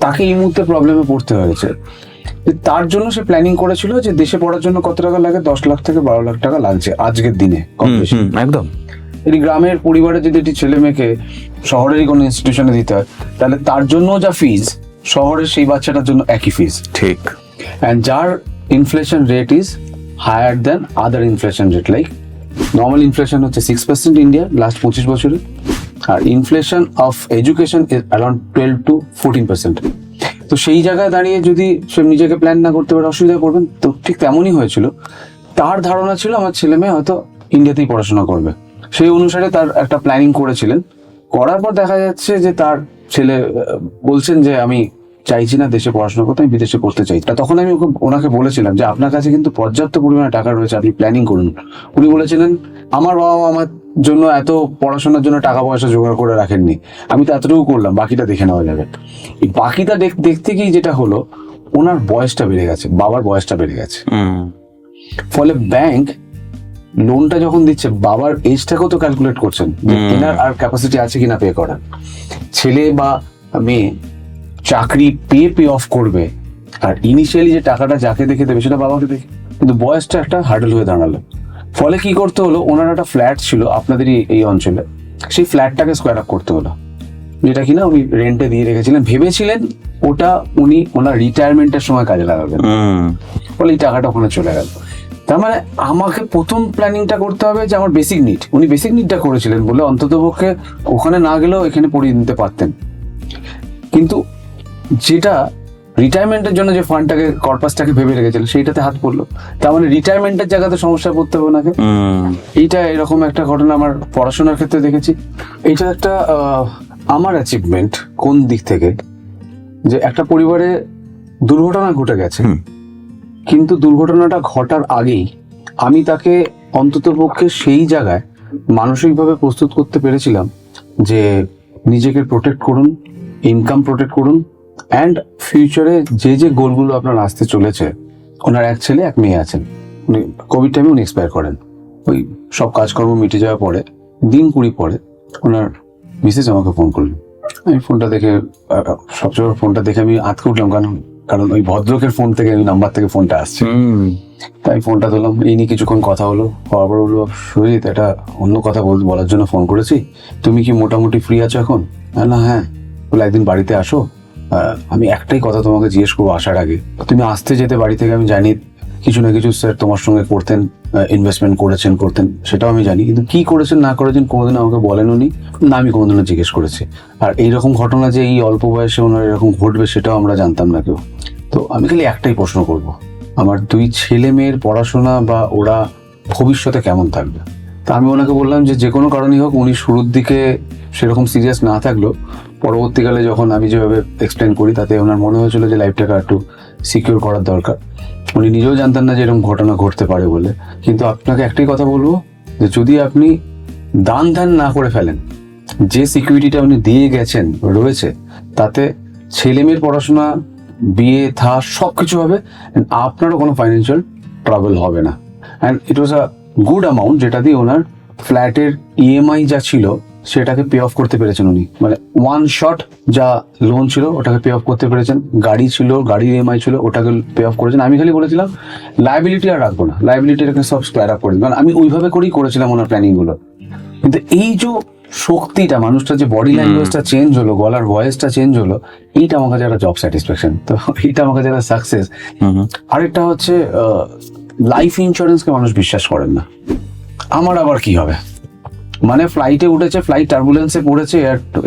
তাকে এই মুহূর্তে প্রবলেমে পড়তে হয়েছে, তার জন্য সে প্ল্যানিং করেছিল যে দেশে পড়ার জন্য কত টাকা লাগে, 10 লাখ থেকে 12 লাখ টাকা লাগছে আজকের দিনে। একদম। এই গ্রামের পরিবারে যদি একটি ছেলে মেয়েকে শহরেরই কোনো ইনস্টিটিউশনে দিতে হয়, তাহলে তার জন্য যা ফিজ, শহরের সেই বাচ্চাটার জন্য একই ফিজ। ঠিক। অ্যান্ড যার inflation rate is higher than other inflation rate, like normal inflation হচ্ছে 6% ইন্ডিয়ার লাস্ট 25 বছরে, আর inflation of education is around 12 to 14%। তো সেই জায়গায় দাঁড়িয়ে যদি সে নিজেকে প্ল্যান না করতে পারে অসুবিধা করবেন। তো ঠিক তেমনই হয়েছিল, তার ধারণা ছিল আমার ছেলে মেয়ে হয়তো ইন্ডিয়াতেই পড়াশোনা করবে, সেই অনুসারে তার একটা প্ল্যানিং করেছিলেন। করার পর দেখা যাচ্ছে যে তার ছেলে বলছেন যে আমি চাইছি না দেশে পড়াশোনা করতে, আমি বিদেশে পড়তে চাই। তখন আমি ওনাকে বলেছিলাম যে আপনার কাছে কিন্তু পর্যাপ্ত পরিমাণে টাকা রয়েছে, আপনি প্ল্যানিং করুন। উনি বলেছিলেন আমার বাবা মা আমার জন্য এত পড়াশোনার জন্য টাকা পয়সা জোগাড় করে রাখেননি, আমি তো এতটুকু করলাম, বাকিটা দেখে নেওয়া যাবে। এই বাকিটা দেখতে গিয়ে যেটা হলো, ওনার বয়সটা বেড়ে গেছে, বাবার বয়সটা বেড়ে গেছে, ফলে ব্যাংক লোনটা যখন দিচ্ছে বাবার এজটাকেও তো ক্যালকুলেট করছেন যে এনার আর ক্যাপাসিটি আছে কিনা পে করার। ছেলে বা মেয়ে চাকরি পে অফ করবে, আর ইনিশিয়ালি যে টাকাটা যাকে দেখে দেবে সেটা বাবাকে দেখে, কিন্তু বয়সটা একটা হার্ডল হয়ে দাঁড়ালো। ফলে কি করতে হলো, ওনার একটা ফ্ল্যাট ছিল আপনাদেরই এই অঞ্চলে, সেই ফ্ল্যাটটাকে স্কোয়ার আপ করতে হলো, যেটা কিনা উনি রেন্টে দিয়ে রেখেছিলেন, ভেবেছিলেন ওটা উনি ওনার রিটায়ারমেন্টের সময় কাজে লাগাবেন, ফলে এই টাকাটা ওখানে চলে গেল। তার মানে আমাকে প্রথম প্ল্যানিংটা করতে হবে যে আমার বেসিক নিড, উনি বেসিক নিডটা করেছিলেন বলে অন্ততপক্ষে ওখানে না গেলেও এখানে পড়িয়ে নিতে পারতেন। কিন্তু যেটা রিটায়ারমেন্টের জন্য যে ফান্ডটাকে কর্পাসটাকে ভেবে রেখেছিলেন সেইটাতে হাত পড়লো, তার মানে রিটায়ারমেন্টের জায়গাতে সমস্যায় পড়তে হবে ওনাকে। এইটা এরকম একটা ঘটনা আমার পড়াশোনার ক্ষেত্রে দেখেছি। এইটা একটা আমার অ্যাচিভমেন্ট কোন দিক থেকে, যে একটা পরিবারে দুর্ঘটনা ঘটে গেছে, কিন্তু দুর্ঘটনাটা ঘটার আগেই আমি তাকে অন্ততপক্ষে সেই জায়গায় মানসিকভাবে প্রস্তুত করতে পেরেছিলাম যে নিজেকে প্রোটেক্ট করুন, ইনকাম প্রোটেক্ট করুন, অ্যান্ড ফিউচারে যে যে গোলগুলো আপনার আসতে চলেছে। ওনার এক ছেলে এক মেয়ে আছেন, উনি কোভিড টাইমে উনি এক্সপায়ার করেন। ওই সব কাজকর্ম মিটে যাওয়ার পরে দিন 20 পরে ওনার মিসেস আমাকে ফোন করলেন। আমি ফোনটা দেখে সবচেয়ে বড় ফোনটা দেখে আমি আঁতকে উঠলাম, কারণ ওই ভদ্রকের ফোন থেকে ওই নাম্বার থেকে ফোনটা আসছে। তাই ফোনটা ধরলাম, এই নিয়ে কিছুক্ষণ কথা হলো, হওয়ার পর বললো, সুজিত এটা অন্য কথা বলার জন্য ফোন করেছি, তুমি কি মোটামুটি ফ্রি আছো এখন? না হ্যাঁ। বলে একদিন বাড়িতে আসো, আমি একটাই কথা তোমাকে জিজ্ঞেস করবো আসার আগে, তুমি আসতে যেতে বাড়ি থেকে আমি জানি কিছু না কিছু স্যার তোমার সঙ্গে করতেন, ইনভেস্টমেন্ট করতেন সেটাও আমি জানি, কিন্তু কি করেছেন না করেছেন কোনোদিন আমাকে বলেন উনি না, আমি কোনোদিনও জিজ্ঞেস করেছি। আর এইরকম ঘটনা যে এই অল্প বয়সে ওনার এরকম ঘটবে সেটাও আমরা জানতাম না কেউ। তো আমি খালি একটাই প্রশ্ন করব, আমার 2 ছেলে মেয়ের পড়াশোনা বা ওরা ভবিষ্যতে কেমন থাকবে? তা আমি ওনাকে বললাম যে কোনো কারণেই হোক, উনি শুরুর দিকে সেরকম সিরিয়াস না থাকলেও পরবর্তীকালে যখন আমি যেভাবে এক্সপ্লেন করি তাতে ওনার মনে হয়েছিল যে লাইফটাকে একটু সিকিউর করার দরকার। উনি নিজেও জানতেন না যে এরকম ঘটনা ঘটতে পারে বলে। কিন্তু আপনাকে একটাই কথা বলবো, যে যদি আপনি দান ধ্যান না করে ফেলেন, যে সিকিউরিটিটা আপনি দিয়ে গেছেন রয়েছে, তাতে ছেলে মেয়ের পড়াশোনা, বিয়ে থা সব কিছু হবে, আপনারও কোনো ফাইন্যান্সিয়াল ট্রাবল হবে না। And it was a good amount, যেটা দিয়ে ওনার ফ্ল্যাটের ইএমআই যা ছিল সেটাকে পে অফ করতে পেরেছেন উনি, মানে 1 শট যা লোন ছিল ওটাকে পে অফ করতে পেরেছেন। গাড়ি ছিল, গাড়ির ইএমআই ছিল, ওটাকে পে অফ করেছেন। আমি খালি বলেছিলাম লায়াবিলিটি আর রাখবো না, লায়াবিলিটিটাকে সব স্কোয়ার আপ করে দিন, কারণ আমি ওইভাবে করেই করেছিলাম ওনার প্ল্যানিং গুলো। কিন্তু এই যে শক্তিটা, মানুষটা যে বডি ল্যাঙ্গুয়েজটা চেঞ্জ হলো, গলার ভয়েসটা চেঞ্জ হলো, এইটা আমার কাছে একটা জব স্যাটিসফ্যাকশন। তো এইটা আমার কাছে একটা সাকসেস। আরেকটা হচ্ছে লাইফ ইন্স্যুরেন্সকে মানুষ বিশ্বাস করেন না। আমার আবার কি হবে, মানে ফ্লাইটে উঠেছে, ফ্লাইট টার্বুলেন্সে পড়েছে,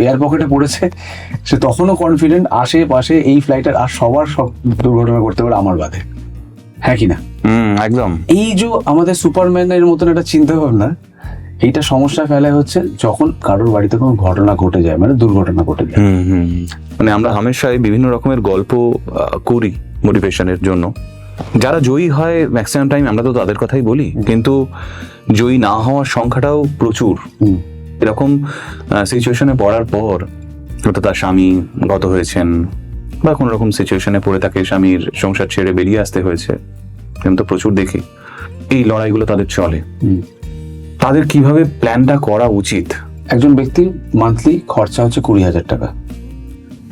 এয়ার পকেটে পড়েছে, সে তখনও কনফিডেন্ট আশেপাশে এই ফ্লাইটের আর সবার সব দুর্ঘটনা করতে পারে আমার বাদে, হ্যাঁ কি না? একদম। এই যে আমাদের সুপারম্যানের মতন একটা চিন্তা ভাবনা, এইটা সমস্যা ফেলায় হচ্ছে যখন কারোর বাড়িতে কোনো ঘটনা ঘটে যায়, মানে দুর্ঘটনা ঘটে যায়। মানে আমরা হামেশাই বিভিন্ন রকমের গল্প করি মোটিভেশনের জন্য। যারা জয়ী হয় ম্যাক্সিমাম টাইম আমরা তো তাদের কথাই বলি, কিন্তু জয়ী না হওয়ার সংখ্যাটাও প্রচুর। এরকম সিচুয়েশনে পড়ার পর হয়তো তার স্বামী গত হয়েছেন বা কোনো রকম সিচুয়েশনে পড়ে তাকে স্বামীর সংসার ছেড়ে বেরিয়ে আসতে হয়েছে, আমি তো প্রচুর দেখি। এই লড়াইগুলো তাদের চলে, তাদের কিভাবে প্ল্যানটা করা উচিত? একজন ব্যক্তির মান্থলি খরচা হচ্ছে 20,000 টাকা,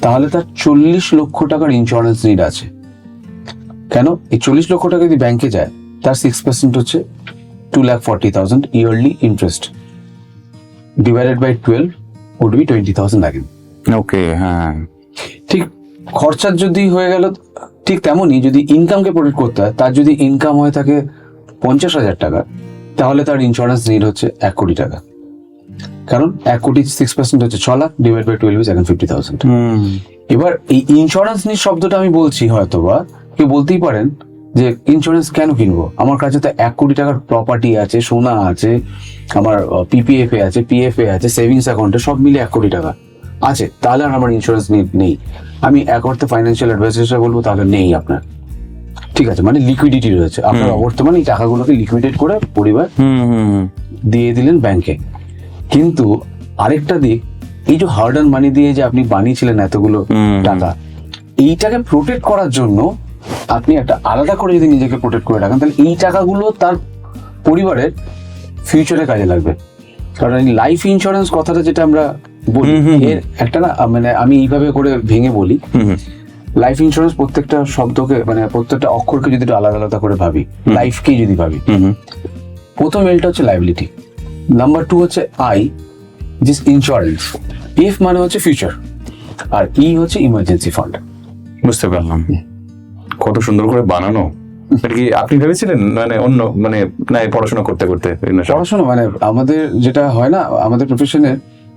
তাহলে তার 40 লক্ষ টাকার ইন্স্যুরেন্স নিড আছে। কেন? এই 40 লক্ষ টাকা যদি ব্যাংকে যায়, তার 6% হচ্ছে 2,40,000 yearly interest, divided by 12 would be 20,000 again. Okay, হ্যাঁ ঠিক। খরচার যদি হয়ে গেল, ঠিক তেমনই যদি ইনকামকে প্রোটেক্ট করতে হয়, তার যদি ইনকাম হয়ে থাকে 50,000 টাকা, তাহলে তার ইন্স্যুরেন্স নিড হচ্ছে 1 কোটি টাকা। কারণ 1 কোটি 6% হচ্ছে 6 lakh, divide by 12 is again 50,000. এবার এই ইন্স্যুরেন্স নিড শব্দটা আমি বলছি, হয়তো বা কেউ বলতেই পারেন যে ইন্স্যুরেন্স কেন কিনবো, আমার কাছে তো 1 কোটি টাকার প্রপার্টি আছে, সোনা আছে, আমার পিপিএফএ আছে, পিএফএ আছে, সেভিংস অ্যাকাউন্টে সব মিলে 1 কোটি টাকা আছে, তাহলে আর আমার ইন্স্যুরেন্স নিড নেই। আমি এক অর্থে ফাইন্যান্সিয়াল অ্যাডভাইজার বলবো তাহলে নেই আপনার, ঠিক আছে, মানে লিকুইডিটি রয়েছে আপনার অবর্তমানে, এই টাকাগুলোকে লিকুইডেট করে পরিবার দিয়ে দিলেন ব্যাংকে। কিন্তু আরেকটা দিক, এই যে হার্ড আর্ন মানি দিয়ে যে আপনি বানিয়েছিলেন এতগুলো টাকা, এইটাকে প্রোটেক্ট করার জন্য আপনি একটা আলাদা করে যদি নিজেকে প্রোটেক্ট করে রাখেন, তাহলে এই টাকাগুলো তার পরিবারের ফিউচারে কাজে লাগবে। কারণ এই লাইফ ইন্স্যুরেন্স কথাটা যেটা আমরা বলি, এর একটা না মানে আমি এইভাবে করে ভেঙে বলি, লাইফ ইন্স্যুরেন্স প্রত্যেকটা শব্দকে মানে প্রত্যেকটা অক্ষরকে যদি একটু আলাদা আলাদা করে ভাবি, লাইফকেই যদি ভাবি, প্রথম এলটা হচ্ছে লাইবিলিটি, নাম্বার 2 হচ্ছে আই, দিস ইন্স্যুরেন্স, এফ মানে হচ্ছে ফিউচার, আর ই হচ্ছে ইমার্জেন্সি ফান্ড। বুঝতে পারলাম, কত সুন্দর করে বানানো। এটা কি আপনি ভেবেছিলেন মানে অন্য মানে না পড়াশোনা করতে করতে? পড়াশোনা মানে আমাদের যেটা হয় না, আমাদের প্রফেশনে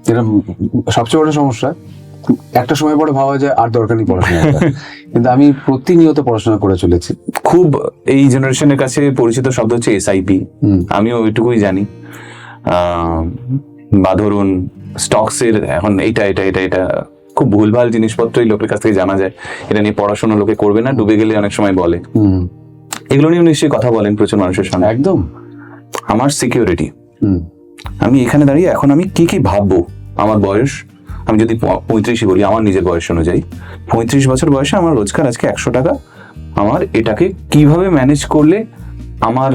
যেটা সবচেয়ে বড় সমস্যা, একটা সময় পরে ভাবা যায় আর দরকার নেই পড়াশোনা, কিন্তু আমি প্রতিনিয়ত পড়াশোনা করে চলেছি। খুব এই জেনারেশনের কাছে পরিচিত শব্দ হচ্ছে এসআইপি, আমিও ওইটুকুই জানি। বা ধরুন স্টকস এর এখন এইটা এটা এটা এটা খুব ভুলভাল জিনিসপত্রই লোকের কাছ থেকে জানা যায়, এটা নিয়ে পড়াশোনা লোকে করবে না, ডুবে গেলে অনেক সময় বলে। এগুলো নিয়ে নিশ্চয়ই কথা বলেন প্রচুর মানুষের সঙ্গে। একদম। আমার সিকিউরিটি, আমি এখানে দাঁড়িয়ে এখন আমি কি কি ভাববো, আমার বয়স আমি যদি 35 বলি, আমার নিজের বয়স অনুযায়ী 35 বছর বয়সে আমার রোজগার আজকে 100 টাকা, আমার এটাকে কিভাবে ম্যানেজ করলে আমার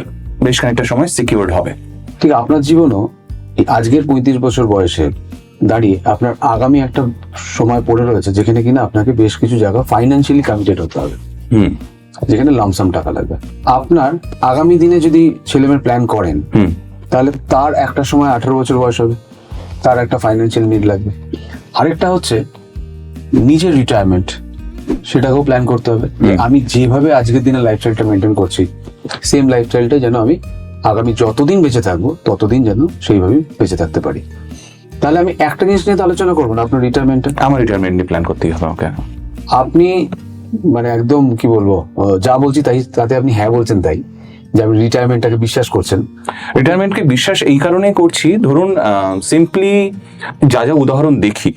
বেশ খানিকটা সময় সিকিউরড হবে। ঠিক আপনার জীবনও আজকের 35 বছর বয়সে দাঁড়িয়ে আপনার আগামী একটা সময় পড়ে রয়েছে যেখানে কিনা আপনাকে বেশ কিছু জায়গা ফাইন্যান্সিয়ালি কমিটেড হতে হবে, যেখানে লামসাম টাকা লাগবে। আপনার আগামী দিনে যদি ছেলেমেয়ের প্ল্যান করেন, তাহলে তার একটা সময় 18 বছর বয়স হবে, তার একটা ফাইন্যান্সিয়াল নিড লাগবে। আরেকটা হচ্ছে নিজের রিটায়ারমেন্ট, সেটাকেও প্ল্যান করতে হবে। আমি যেভাবে আজকের দিনে লাইফস্টাইলটা মেনটেন করছি, সেম লাইফস্টাইলটা যেন আমি আগামী যতদিন বেঁচে থাকবো ততদিন যেন সেইভাবে বেঁচে থাকতে পারি। তাহলে আমি একটা জিনিস নিয়ে তো আলোচনা করবো না, আপনার রিটায়ারমেন্টটা। আমার রিটায়ারমেন্ট নিয়ে প্ল্যান করতেই হবে আমাকে। আপনি মানে একদম কি বলবো, যা বলছি তাই তাতে আপনি হ্যাঁ বলছেন, তাই যে আপনি রিটায়ারমেন্টটাকে বিশ্বাস করছেন। রিটায়ারমেন্টকে বিশ্বাস এই কারণে করছি, ধরুন সিম্পলি যা যা উদাহরণ দেখি,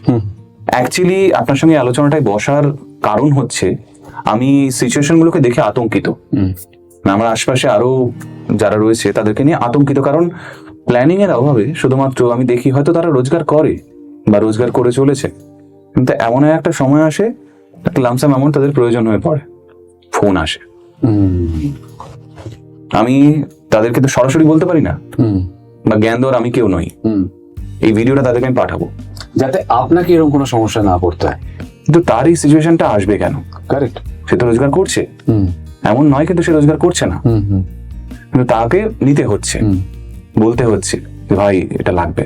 অ্যাকচুয়ালি আপনার সঙ্গে আলোচনাটায় বসার কারণ হচ্ছে আমি সিচুয়েশনগুলোকে দেখে আতঙ্কিত। আমার আশপাশে আরো যারা রয়েছে তাদেরকে নিয়ে আতঙ্কিত, কারণ প্ল্যানিং এর অভাবে শুধুমাত্র আমি দেখি হয়তো তারা রোজগার করে বা রোজগার করে চলেছে, কিন্তু এমন একটা সময় আসে একটা লামসাম অ্যামাউন্ট তাদের প্রয়োজন হয়ে পড়ে, ফোন আসে। আমি তাদেরকে তো সরাসরি বলতে পারি না, বা জ্ঞান দেওয়ার আমি কেউ নই। এই ভিডিওটা তাদেরকে আমি পাঠাবো যাতে আপনাকে এরকম কোনো সমস্যা না পড়তে হয়। কিন্তু তার এই সিচুয়েশনটা আসবে কেন? কারেক্ট, সে তো রোজগার করছে, এমন নয় কিন্তু সে রোজগার করছে না, কিন্তু তাকে নিতে হচ্ছে, বলতে হচ্ছে যে ভাই এটা লাগবে।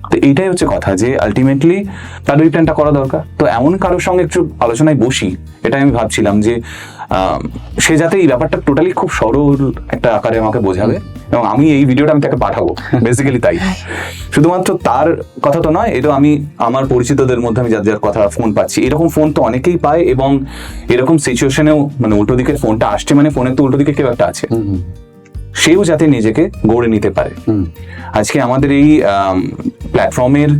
তো এইটাই হচ্ছে কথা, যে আলটিমেটলি তার রিটার্নটা করা দরকার। তো এমন কারোর সঙ্গে একটু আলোচনায় বসি, এটাই আমি ভাবছিলাম যে সে যাতে এই ব্যাপারটা টোটালি খুব সরল একটা আকারে আমাকে বোঝাবে, এবং আমি এই ভিডিওটা আমি তাকে পাঠাবো বেসিক্যালি তাই। শুধুমাত্র তার কথা তো নয়, এটা আমি আমার পরিচিতদের মধ্যে আমি যার যার কথা ফোন পাচ্ছি, এরকম ফোন তো অনেকেই পায়, এবং এরকম সিচুয়েশনেও মানে উল্টো দিকের ফোনটা আসছে মানে ফোনের তো উল্টো দিকে কেউ একটা আছে, সেও যাতে নিজেকে গড়ে নিতে পারে। আজকে আমাদের এই প্ল্যাটফর্মের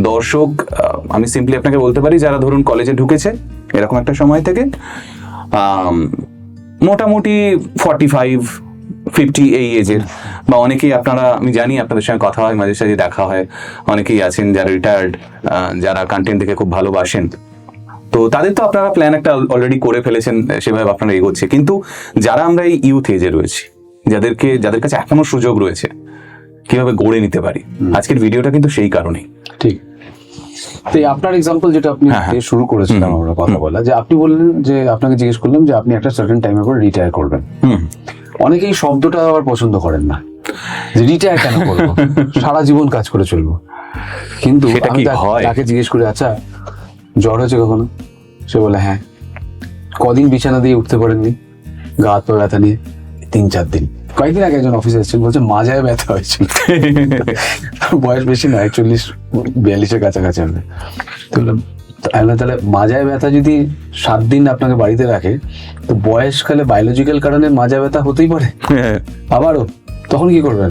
দর্শক, আমি সিম্পলি আপনাকে বলতে পারি যারা ধরুন কলেজে ঢুকেছে এরকম একটা সময় থেকে মোটামুটি 45-50 এই এজের, বা অনেকেই আপনারা, আমি জানি আপনাদের সঙ্গে কথা হয়, মাঝে সাঝে দেখা হয়, অনেকেই আছেন যারা রিটায়ার্ড, যারা কন্টেন্ট দেখে খুব ভালোবাসেন, তো তাদের তো আপনারা প্ল্যান একটা অলরেডি করে ফেলেছেন, সেভাবে আপনারা এগোচ্ছে। কিন্তু যারা আমরা এই ইউথ এজে রয়েছি, যাদের কাছে এখনো সুযোগ রয়েছে, কিভাবে গড়ে নিতে পারি, আজকের ভিডিওটা কিন্তু সেই কারণেই। ঠিক, তো আপনার এক্সাম্পল যেটা আপনি শুরু করেছিলাম আমরা কথা বলা, যে আপনি বললেন যে আপনাকে জিজ্ঞেস করলাম যে আপনি একটা সার্টেন টাইমের পর রিটায়ার করবেন। অনেকেই শব্দটা আবার পছন্দ করেন না, যে রিটায়ার কেন করবো, সারা জীবন কাজ করে চলবো। কিন্তু আমি তাকে জিজ্ঞেস করি, আচ্ছা জ্বর হয়েছে কখনো? সে বলে হ্যাঁ। কদিন বিছানা দিয়ে উঠতে পারেননি, গা হাত পা ব্যথা নিয়ে? 3-4 দিন। কয়েকদিন আগে একজন অফিসে এসেছেন, বলছে মাজায় ব্যথা হয়েছিল। বয়স বেশি না, 41-42-এর কাছাকাছি হবে। তাহলে মাজায় ব্যথা যদি 7 দিন আপনাকে বাড়িতে রাখে, তো বয়সকালে বায়োলজিক্যাল কারণে মাজা ব্যথা হতেই পারে আবারও, তখন কি করবেন?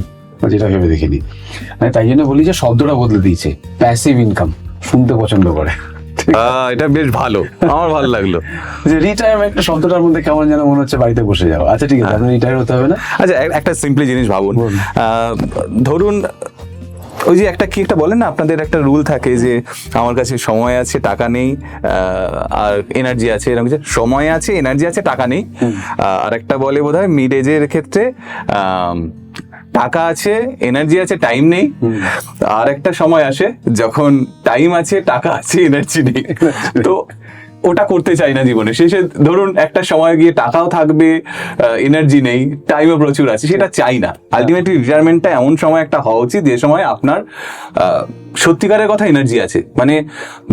যেটা ভেবে দেখিনি। মানে তাই জন্য বলি যে শব্দটা বদলে দিয়েছে, প্যাসিভ ইনকাম, শুনতে পছন্দ করে। এটা বেশ ভালো, আমার ভালো লাগলো যে রিটায়ারমেন্ট শব্দটার মধ্যে কেমন যেন মনে হচ্ছে বাড়িতে বসে যাও। আচ্ছা ঠিক আছে, আপনি রিটায়ার হতে হবে না। আচ্ছা একটা সিম্পলি জিনিস ভাবুন, ধরুন ওই যে একটা কি একটা বলেন না, আপনাদের একটা রুল থাকে যে আমার কাছে সময় আছে টাকা নেই, আর এনার্জি আছে, এরকম কিছু, সময় আছে এনার্জি আছে টাকা নেই। আর একটা বলে বোধহয় মিড এজের ক্ষেত্রে টাকা আছে, এনার্জি আছে, টাইম নেই। আর একটা সময় আসে যখন টাইম আছে, টাকা আছে, এনার্জি নেই, তো ওটা করতে চাই না জীবনে। শেষে ধরুন একটা সময় গিয়ে টাকাও থাকবে, এনার্জি নেই, টাইমও প্রচুর আছে, সেটা চাই না। আলটিমেটলি রিটায়ারমেন্টটা এমন সময় একটা হওয়া উচিত যে সময় আপনার সত্যিকারের কথা এনার্জি আছে। মানে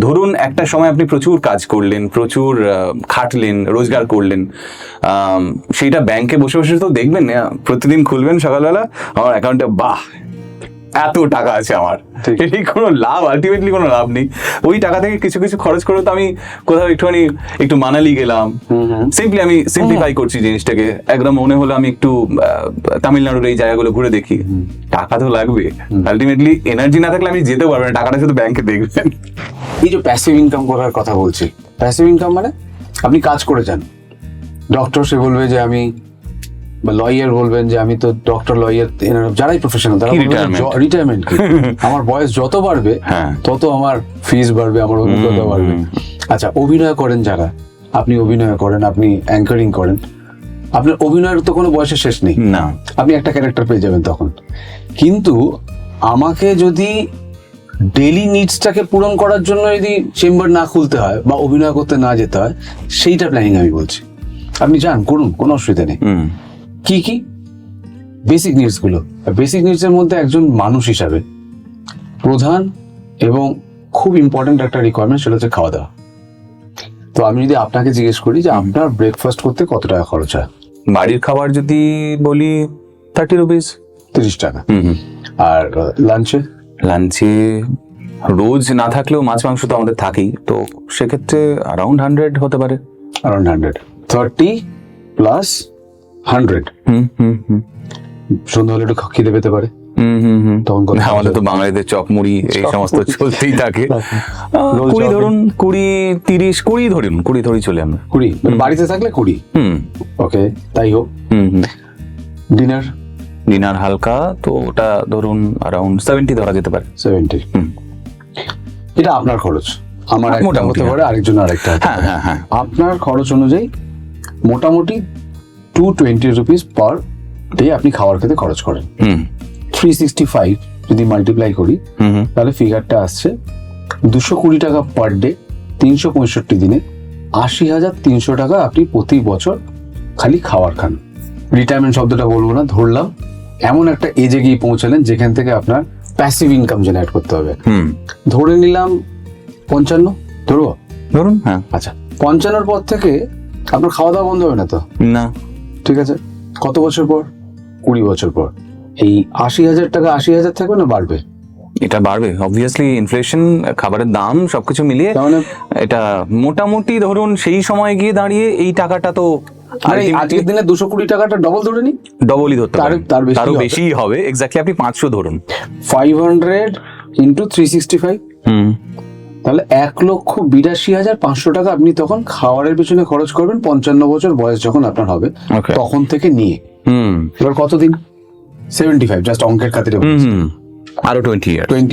ধরুন একটা সময় আপনি প্রচুর কাজ করলেন, প্রচুর খাটলেন, রোজগার করলেন, সেইটা ব্যাংকে বসে বসে তো দেখবেন, প্রতিদিন খুলবেন সকালবেলা, আমার অ্যাকাউন্টে বাহ এত টাকা আছে আমার, এই কোনো লাভ, আলটিমেটলি কোনো লাভ নেই। ওই টাকা থেকে কিছু কিছু খরচ করে তো আমি কোথাও একটু মানালি গেলাম, সিম্পলি আমি সিম্পলিফাই করছি জিনিসটাকে, একদম মনে হলো আমি একটু তামিলনাড়ুর এই জায়গাগুলো ঘুরে দেখি। টাকা তো লাগবে, আলটিমেটলি এনার্জি না থাকলে আমি যেতে পারবো না, টাকাটা শুধু ব্যাংকে দেখবেন। এই যে প্যাসিভ ইনকাম করার কথা বলছি, প্যাসিভ ইনকাম মানে আপনি কাজ করে যান, ডক্টর সে বলবে যে আমি, বা লয়ার বলবেন যে আমি তো ডক্টর, লয়ার, যারাই প্রফেশনাল তারা রিটায়ারমেন্ট কি, আমার বয়স যত বাড়বে তত আমার ফিস বাড়বে, আমার অভিজ্ঞতা বাড়বে। আচ্ছা, অভিনয় করেন যারা, আপনি অভিনয় করেন, আপনি অ্যাঙ্কারিং করেন, আপনার অভিনয়ের তো কোনো বয়সের শেষ নেই না, আপনি একটা ক্যারেক্টার পেয়ে যাবেন তখন। কিন্তু আমাকে যদি ডেইলি নিডসটাকে পূরণ করার জন্য যদি চেম্বার না খুলতে হয় বা অভিনয় করতে না যেতে হয়, সেইটা প্ল্যানিং আমি বলছি। আপনি যান, করুন, কোনো অসুবিধা নেই। কি কি বেসিক নিডস গুলো, বেসিক নিডস এর মধ্যে একজন মানুষ হিসাবে প্রধান এবং খুব ইম্পর্টেন্ট একটা রিকোয়ারমেন্ট, সেটা হচ্ছে খাওয়া দাওয়া। তো আমি যদি আপনাকে জিজ্ঞেস করি যে আপনার ব্রেকফাস্ট করতে কত টাকা খরচ হয়? বাড়ির খাবার যদি বলি 30 রুপিস, 30 টাকা। আর লাঞ্চে রোজ না থাকলেও মাছ মাংস তো আমাদের থাকেই, তো সেক্ষেত্রে অ্যারাউন্ড 100 হতে পারে। Around 100, 30 plus 100। সন্ধ্যা হলে একটু খিদে পেতে পারে, তখন আমাদের তো বাঙালিদের চপ মুড়ি এই সমস্ত চলতেই থাকে। 20 ধরুন, 20, 30, 20 ধরুন, 20 ধরেই চলে আমরা। 20 বাড়িতে থাকলে 20। ওকে, তাই হোক। ডিনার হালকা, তো ওটা ধরুন অ্যারাউন্ড 70 ধরা যেতে পারে। 70, এটা আপনার খরচ, আমার একটা হতে পারে, আরেকজন আরেকটা। হ্যাঁ, আপনার খরচ অনুযায়ী মোটামুটি 220 রুপিস পার ডে আপনি খাবার খেতে খরচ করেন। 365 যদি মাল্টিপ্লাই করি তাহলে ফিগারটা আসছে 220 টাকা পার ডে, 365 দিনে 80,300 টাকা আপনি প্রতি বছর খালি খাবার খান। রিটায়ারমেন্ট শব্দটা বলবো না, ধরলাম এমন একটা এজে গিয়ে পৌঁছালেন যেখান থেকে আপনার প্যাসিভ ইনকাম জেনারেট করতে হবে। ধরে নিলাম 55, ধরুন। হ্যাঁ, আচ্ছা, 55 পর থেকে আপনার খাওয়া দাওয়া বন্ধ হবে না তো? না। ঠিক আছে, কত বছর পর? 20 বছর পর এই 80,000 টাকা 80,000 থাকবে না বাড়বে? এটা বাড়বে, অবভিয়াসলি ইনফ্লেশন, খাবারের দাম সবকিছু মিলিয়ে এটা মোটামুটি ধরুন সেই সময় গিয়ে দাঁড়িয়ে এই টাকাটা তো আজকের দিনে 220 টাকাটা ডবল ধরে নি, ডবলই ধরতে হবে, তারও বেশি হবে। এক্স্যাক্টলি আপনি 500 ধরুন, 500 ইন্টু 365, তাহলে 1,82,500 টাকা আপনি তখন খাবারের পিছনে খরচ করবেন 55 বছর বয়স যখন আপনার হবে, তখন থেকে নিয়ে। এবার কতদিন? 75, জাস্ট অঙ্কের খাতিরে আরো 20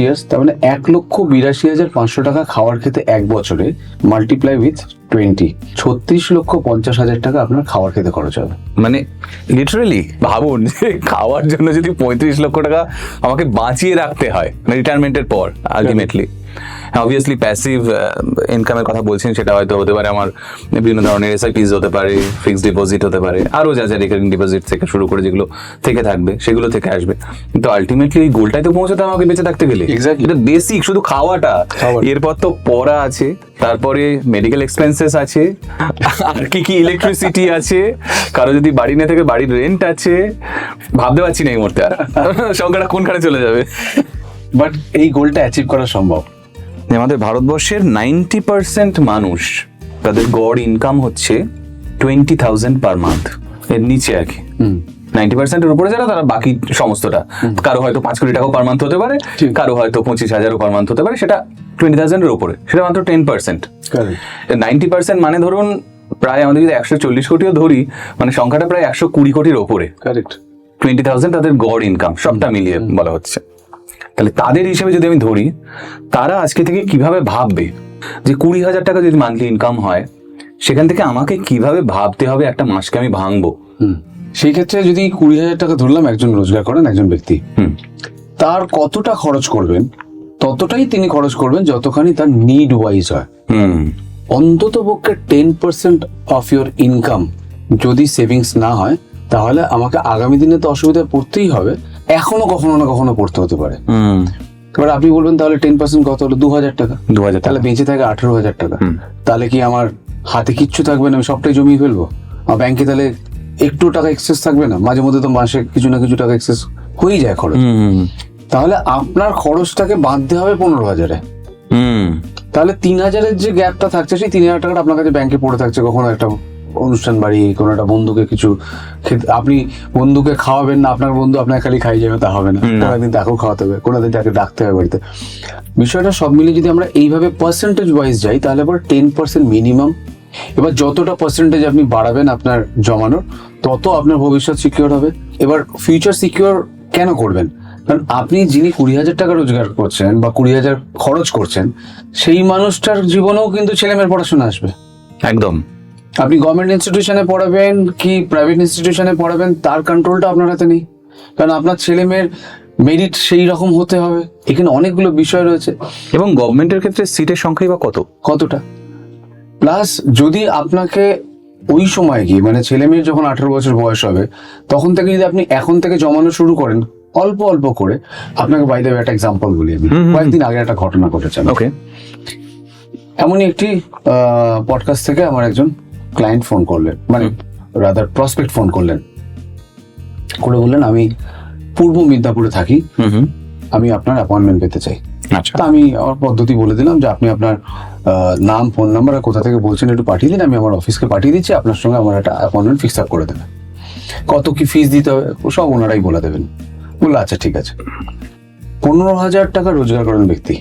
ইয়ার্স, তার মানে 1,82,500 টাকা খাওয়ার খেতে এক বছরে মাল্টিপ্লাই উইথ 20, 36,50,000 টাকা আপনার খাওয়ার খেতে খরচ হবে। মানে লিটারালি ভাবুন যে খাওয়ার জন্য যদি 35 লক্ষ টাকা আমাকে বাঁচিয়ে রাখতে হয় রিটায়ারমেন্টের পর, আলটিমেটলি অবভিয়াসলি প্যাসিভ ইনকামের কথা বলছেন, সেটা হয়তো হতে পারে আমার বিভিন্ন ধরনের এসআইপিস হতে পারে, ফিক্সড ডিপোজিট হতে পারে, আরো যা যা রিকারিং ডিপোজিট থেকে শুরু করে যেগুলো থেকে থাকবে সেগুলো থেকে আসবে। কিন্তু আলটিমেটলি ওই গোলটাই তো পৌঁছাতে আমাকে বেঁচে থাকতে গেলে। এটা বেসিক, শুধু খাওয়াটা, এরপর তো পড়া আছে, তারপরে মেডিকেল এক্সপেন্সেস আছে, আর কি ইলেকট্রিসিটি আছে, কারো যদি বাড়ি না থেকে বাড়ির রেন্ট আছে, ভাবতে পারছি না এই মুহূর্তে আর সংখ্যাটা কোনখানে চলে যাবে। বাট এই গোলটা অ্যাচিভ করা সম্ভব। আমাদের ভারতবর্ষের 90% মানুষ, তাদের গড় ইনকাম হচ্ছে 20,000 পার মান্থ, এর নিচে আর কি। 90% এর উপরে যারা, তারা বাকি সমস্তটা, কারো হয়তো 5 কোটি টাকা পার মান্থ হতে পারে, কারো হয়তো 25,000 পার মান্থ হতে পারে, সেটা 20,000 এর উপরে, সেটা মাত্র 10%। 90% মানে ধরুন প্রায় আমাদের যদি 140 কোটিও ধরি, মানে সংখ্যাটা প্রায় 120 কোটির ওপরে। 20,000 তাদের গড় ইনকাম, সবটা মিলিয়ে বলা হচ্ছে। তাহলে তাদের হিসেবে যদি আমি ধরি, তারা আজকে থেকে কিভাবে ভাববে যে 20,000 টাকা যদি মান্থলি ইনকাম হয়, সেখান থেকে আমাকে কিভাবে ভাবতে হবে একটা মাসকে আমি ভাঙবো, সেই ক্ষেত্রে যদি 20,000 টাকা ধরলাম একজন রোজগার করেন একজন ব্যক্তি, হুম তার কতটা খরচ করবেন ততটাই তিনি খরচ করবেন যতখানি তার নিড ওয়াইজ হয়। হুম অন্তত পক্ষে 10% অফ ইউর ইনকাম যদি সেভিংস না হয়, তাহলে আমাকে আগামী দিনে তো অসুবিধায় পড়তেই হবে, এখনো কখনো না কখনো পড়তে হতে পারে। হুম এবার আপনি বলবেন তাহলে 10% কত হলো? 2,000 টাকা। 2,000 তাহলে টাকা। বেঁচে থাকে 18,000 টাকা। তাহলে কি আমার হাতে কিচ্ছু থাকবে না, আমি সবটাই জমিয়ে ফেলবো? আমার ব্যাংকে তাহলে একটু টাকা এক্সেস থাকবে না? মাঝে মধ্যে তো মাসে কিছু না কিছু টাকা এক্সেস হয়েই যায় খরচ। হুম তাহলে আপনার খরচটাকে বাঁধতে হবে 15,000-এ। হুম তাহলে 3,000-এর যে গ্যাপটা থাকছে, সেই 3,000 টাকাটা আপনার কাছে ব্যাংকে পড়ে থাকছে। কখনো একটা অনুষ্ঠান বাড়ি, কোনো একটা বন্ধুকে কিছু আপনি বন্ধুকে খাওয়াবেন না, আপনার বন্ধু আপনার খালি খাই যাবে তা হবে না, কোনোদিন তাকেও খাওয়াতে হবে, কোনোদিন তাকে ডাকতে হবে বাড়িতে। বিষয়টা সব মিলে যদি আমরা এইভাবে পার্সেন্টেজ ওয়াইজ যাই, তাহলে পর 10% মিনিমাম। এবার যতটা পার্সেন্টেজ আপনি বাড়াবেন আপনার জমানোর, তত আপনার ভবিষ্যৎ সিকিউর হবে। এবার ফিউচার সিকিউর কেন করবেন? কারণ আপনি যিনি 20,000 টাকা রোজগার করছেন বা 20,000 খরচ করছেন, সেই মানুষটার জীবনেও কিন্তু ছেলেমেয়ের পড়াশোনা আসবে। একদম। আপনি গভর্নমেন্ট ইনস্টিটিউশনে পড়াবেন কি প্রাইভেট ইনস্টিটিউশনে পড়াবেন, তার কন্ট্রোলটা আপনার হাতে নেই। কারণ আপনার ছেলে মেয়ের মেরিট সেই রকম হতে হবে। এখানে অনেকগুলো বিষয় রয়েছে। এবং গভর্নমেন্টের ক্ষেত্রে সিটের সংখ্যাই বা কতটা, প্লাস যদি আপনাকে ওই সময় গিয়ে মানে ছেলে মেয়ের যখন 18 বছর বয়স হবে, তখন থেকে যদি আপনি এখন থেকে জমানো শুরু করেন অল্প অল্প করে। আপনাকে বাইরে একটা এক্সাম্পল বলি আমি। কয়েকদিন আগে একটা ঘটনা ঘটেছে। ওকে। এমনই একটি পডকাস্ট থেকে আমার একজন ক্লায়েন্ট ফোন করলেন, মানে রাদার প্রসপেক্ট ফোন করলেন, করে বললেন আমি পূর্ব মিদনাপুরে থাকি, আমি আপনার অ্যাপয়েন্টমেন্ট পেতে চাই। আচ্ছা। তা আমি আমার পদ্ধতি বলে দিলাম যে আপনি আপনার নাম, ফোন নাম্বার আর কোথা থেকে বলছেন একটু পাঠিয়ে দিন, আমি আমার অফিসকে পাঠিয়ে দিচ্ছি, আপনার সঙ্গে আমার একটা অ্যাপয়েন্টমেন্ট ফিক্স আপ করে দেবেন। কত কি ফিস দিতে হবে সব ওনারাই বলে দেবেন। বললো আচ্ছা ঠিক আছে। 15,000 টাকা রোজগার করেন ব্যক্তি,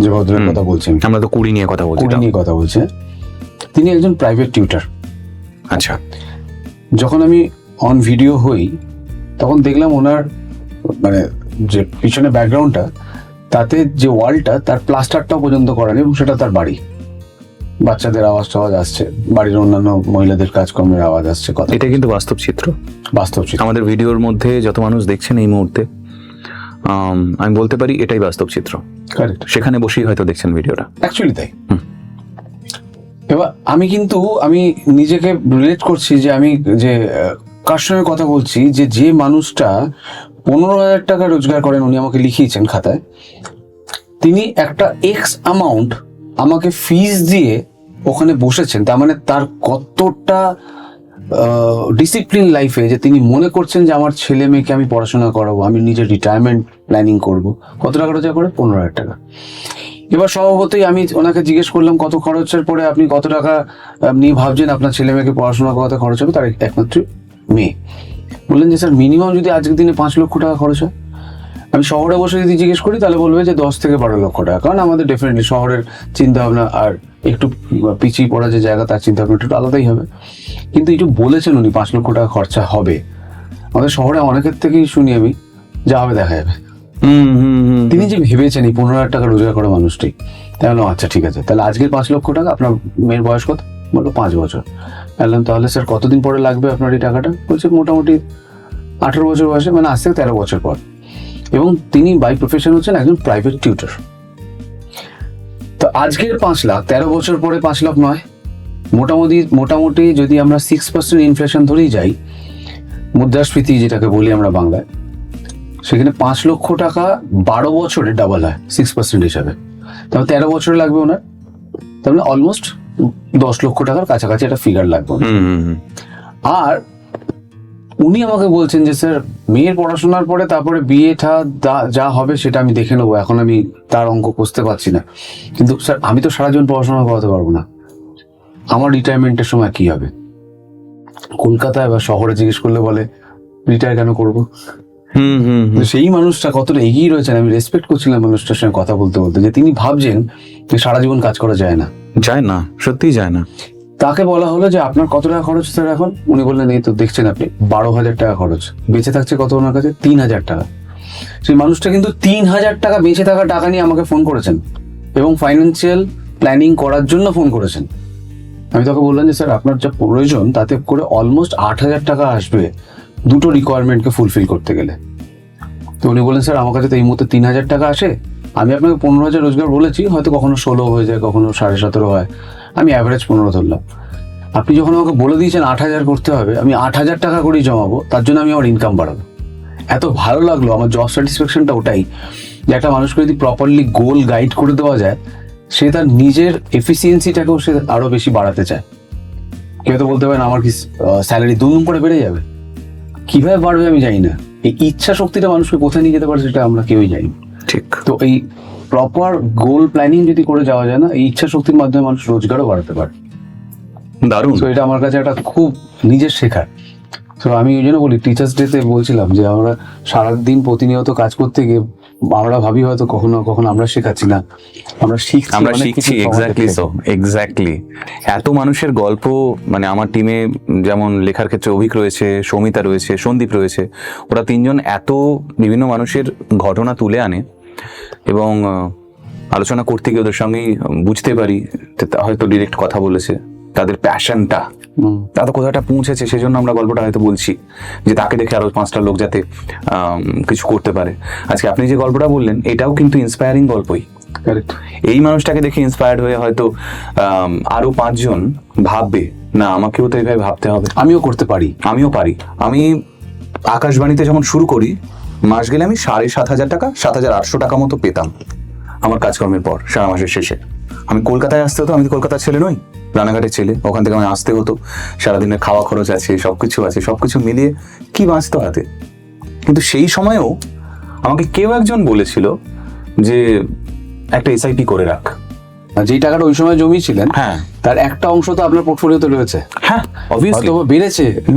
যে ভদ্রের কথা বলছেন, আমরা তো 20 নিয়ে কথা বলছি। 20 নিয়ে কথা বলছে। তিনি একজন প্রাইভেট টিউটার। আচ্ছা। যখন আমি অন ভিডিও হই, তখন দেখলাম ওনার মানে যে পিছনে ব্যাকগ্রাউন্ডটা, তাতে যে ওয়ালটা তার প্লাস্টারটাও পর্যন্ত করেনি, এবং সেটা তার বাড়ি। বাচ্চাদের আওয়াজ টাওয়াজ আসছে, বাড়ির অন্যান্য মহিলাদের কাজকর্মের আওয়াজ আসছে। কথা এটা কিন্তু বাস্তব চিত্র। বাস্তব চিত্র। আমাদের ভিডিওর মধ্যে যত মানুষ দেখছেন এই মুহূর্তে, আমি বলতে পারি এটাই বাস্তব চিত্র। কারেক্ট। সেখানে বসেই হয়তো দেখছেন ভিডিওটা। অ্যাকচুয়ালি তাই। এবার আমি নিজেকে রিলেট করছি যে আমি যে কার সঙ্গে কথা বলছি, যে মানুষটা 15,000 টাকা রোজগার করেন, উনি আমাকে লিখিয়েছেন খাতায়, তিনি একটা এক্স অ্যামাউন্ট আমাকে ফিস দিয়ে ওখানে বসেছেন। তার মানে তার কতটা ডিসিপ্লিন লাইফে, যে তিনি মনে করছেন যে আমার ছেলে মেয়েকে আমি পড়াশোনা করাবো, আমি নিজের রিটায়ারমেন্ট প্ল্যানিং করব। কত টাকা রোজগার করে? 15,000 টাকা। এবার স্বভাবতই আমি ওনাকে জিজ্ঞেস করলাম কত খরচের পরে আপনি কত টাকা নিয়ে ভাবছেন আপনার ছেলে মেয়েকে পড়াশোনা করাতে খরচ হবে, তার একমাত্র মেয়ে। বললেন যে স্যার মিনিমাম যদি আজকের দিনে 5 লক্ষ টাকা খরচ হয়। আমি শহরে বসে যদি জিজ্ঞেস করি তাহলে বলবে যে 10 থেকে 12 লক্ষ টাকা। কারণ আমাদের ডেফিনেটলি শহরের চিন্তা ভাবনা আর একটু পিছিয়ে পড়া যে জায়গা, তার চিন্তা ভাবনা একটু আলাদাই হবে। কিন্তু এই যে বলেছেন উনি 5 লক্ষ টাকা খরচা হবে, আমাদের শহরে অনেকের থেকেই শুনি আমি, যা হবে দেখা যাবে। তিনি যে ভেবেছেন এই 15,000 টাকা রোজগার করা মানুষটি, তাই বললাম আচ্ছা ঠিক আছে, তাহলে আজকের 5 লক্ষ টাকা। আপনার মেয়ের বয়স কত? বললো 5 বছর। বললাম তাহলে স্যার কতদিন পরে লাগবে আপনার এই টাকাটা? বলছে মোটামুটি 18 বছর বয়সে, মানে আজ থেকে 13 বছর পর। এবং তিনি বাই প্রফেশন হচ্ছেন একজন প্রাইভেট টিউটর। তো আজকের 5 লাখ 13 বছর পরে 5 লাখ নয়, মোটামুটি যদি আমরা 6% ইনফ্লেশন ধরেই যাই, মুদ্রাস্ফীতি যেটাকে বলি আমরা বাংলায়, সেখানে 5 লক্ষ টাকা 12 বছরে ডাবল হয় 6% হিসাবে। তাহলে 13 বছরে লাগবে ওনার, তাহলে অলমোস্ট 10 লক্ষ টাকার কাছাকাছি একটা ফিগার লাগবে। আর উনি আমাকে বলছেন যে স্যার মেয়ের পড়াশোনার পরে তারপরে বিয়েটা যা হবে সেটা আমি দেখে নেবো, এখন আমি তার অঙ্ক কষতে পারছি না। কিন্তু স্যার আমি তো সারা জীবন পড়াশোনা করাতে পারবো না, আমার রিটায়ারমেন্টের সময় কি হবে? কলকাতায় বা শহরে জিজ্ঞেস করলে বলে রিটায়ার কেন করবো? সেই মানুষটা কতটা এগিয়ে রয়েছেন, আমি রেসপেক্ট করছিলাম মানুষটার সঙ্গে কথা বলতে বলতে, যে তিনি ভাবছেন যে সারা জীবন কাজ করা যায় না। সত্যিই যায় না। তাকে বলা হলো যে আপনার কত টাকা খরচ স্যার এখন? উনি বললেন এই তো দেখছেন আপনি 12,000 টাকা খরচ। বেঁচে থাকছে কত ওনার কাছে? 3,000 টাকা। সেই মানুষটা কিন্তু 3,000 টাকা বেঁচে থাকা টাকা নিয়ে আমাকে ফোন করেছেন এবং ফাইন্যান্সিয়াল প্ল্যানিং করার জন্য ফোন করেছেন। আমি তাকে বললাম যে স্যার আপনার যা প্রয়োজন তাতে করে অলমোস্ট 8,000 টাকা আসবে দুটো রিকোয়ারমেন্টকে ফুলফিল করতে গেলে। তো উনি বলেন স্যার আমার কাছে তো এই মুহূর্তে 3,000 টাকা আসে, আমি আপনাকে 15,000 রোজগার বলেছি, হয়তো কখনো 16 হয়ে যায়, কখনো 17.5 হয়, আমি অ্যাভারেজ 15 ধরলাম। আপনি যখন আমাকে বলে দিয়েছেন 8,000 করতে হবে, আমি 8,000 টাকা করেই জমাবো, তার জন্য আমি আমার ইনকাম বাড়াবো। এত ভালো লাগলো আমার জব স্যাটিসফ্যাকশনটা ওটাই, যে একটা মানুষকে যদি প্রপারলি গোল গাইড করে দেওয়া যায়, সে তার নিজের এফিসিয়েন্সিটাকেও সে আরো বেশি বাড়াতে চায়। কেউ তো বলতে পারেন আমার কি স্যালারি দুম করে বেড়ে যাবে, কিভাবে বাড়বে আমি জানি না। এই ইচ্ছা শক্তিটা মানুষকে কোথায় নিয়ে যেতে পারে সেটা আমরা কেউই জানি না। ঠিক। তো এই প্রপার গোল প্ল্যানিং যদি করে যাওয়া যায় না, এই ইচ্ছা শক্তির মাধ্যমে মানুষ রোজগারও বাড়াতে পারে। দারুণ। তো এটা আমার কাছে একটা খুব নিজের শেখার। তো আমি ওই জন্য বলি, টিচার্স ডেতে বলছিলাম যে আমরা সারাদিন প্রতিনিয়ত কাজ করতে গিয়ে আমরা ভাবি হয়তো কখনো কখনো আমরা শেখাচ্ছি না, আমরা শিখছি। Exactly so, exactly. এত মানুষের গল্প, মানে আমার টিমে যেমন লেখার ক্ষেত্রে অভিক রয়েছে, সৌমিতা রয়েছে, সন্দীপ রয়েছে, ওরা তিনজন এত বিভিন্ন মানুষের ঘটনা তুলে আনে এবং আলোচনা করতে গিয়ে ওদের সঙ্গেই বুঝতে পারি হয়তো ডিরেক্ট কথা বলেছে, তাদের প্যাশনটা তাদের কোথাটা পৌঁছেছে, সেজন্য আমরা গল্পটা হয়তো বলছি, যে তাকে দেখে আরো 5টা লোক যাতে কিছু করতে পারে। আজকে আপনি যে গল্পটা বললেন এটাও কিন্তু ইন্সপায়ারিং গল্পই। এই মানুষটাকে দেখে ইন্সপায়ার্ড হয়ে হয়তো আরো 5 জন ভাববে, না আমাকেও তো এইভাবে ভাবতে হবে, আমিও করতে পারি, আমিও পারি। আমি আকাশবাণীতে যখন শুরু করি, মাস গেলে আমি 7,500 টাকা, 7,800 টাকা মতো পেতাম আমার কাজকর্মের পর সারা মাসের শেষে। আমি কলকাতায় আসতে হতো, আমি তো কলকাতার ছেলে নই, রানাঘাটের ছেলে, ওখান থেকে আমি আসতে হতো, সারাদিনের খাওয়া খরচ আছে, সবকিছু আছে, সবকিছু মিলিয়ে কি বাঁচতে হাতে। কিন্তু সেই সময়েও আমাকে কেউ একজন বলেছিল যে একটা এসআইপি করে রাখ। যেই টাকাটা ওই সময় জমিয়েছিলেন, হ্যাঁ, তার একটা অংশ তো আপনার পোর্টফোলিওতে রয়েছে। হ্যাঁ, অবভিয়াসলি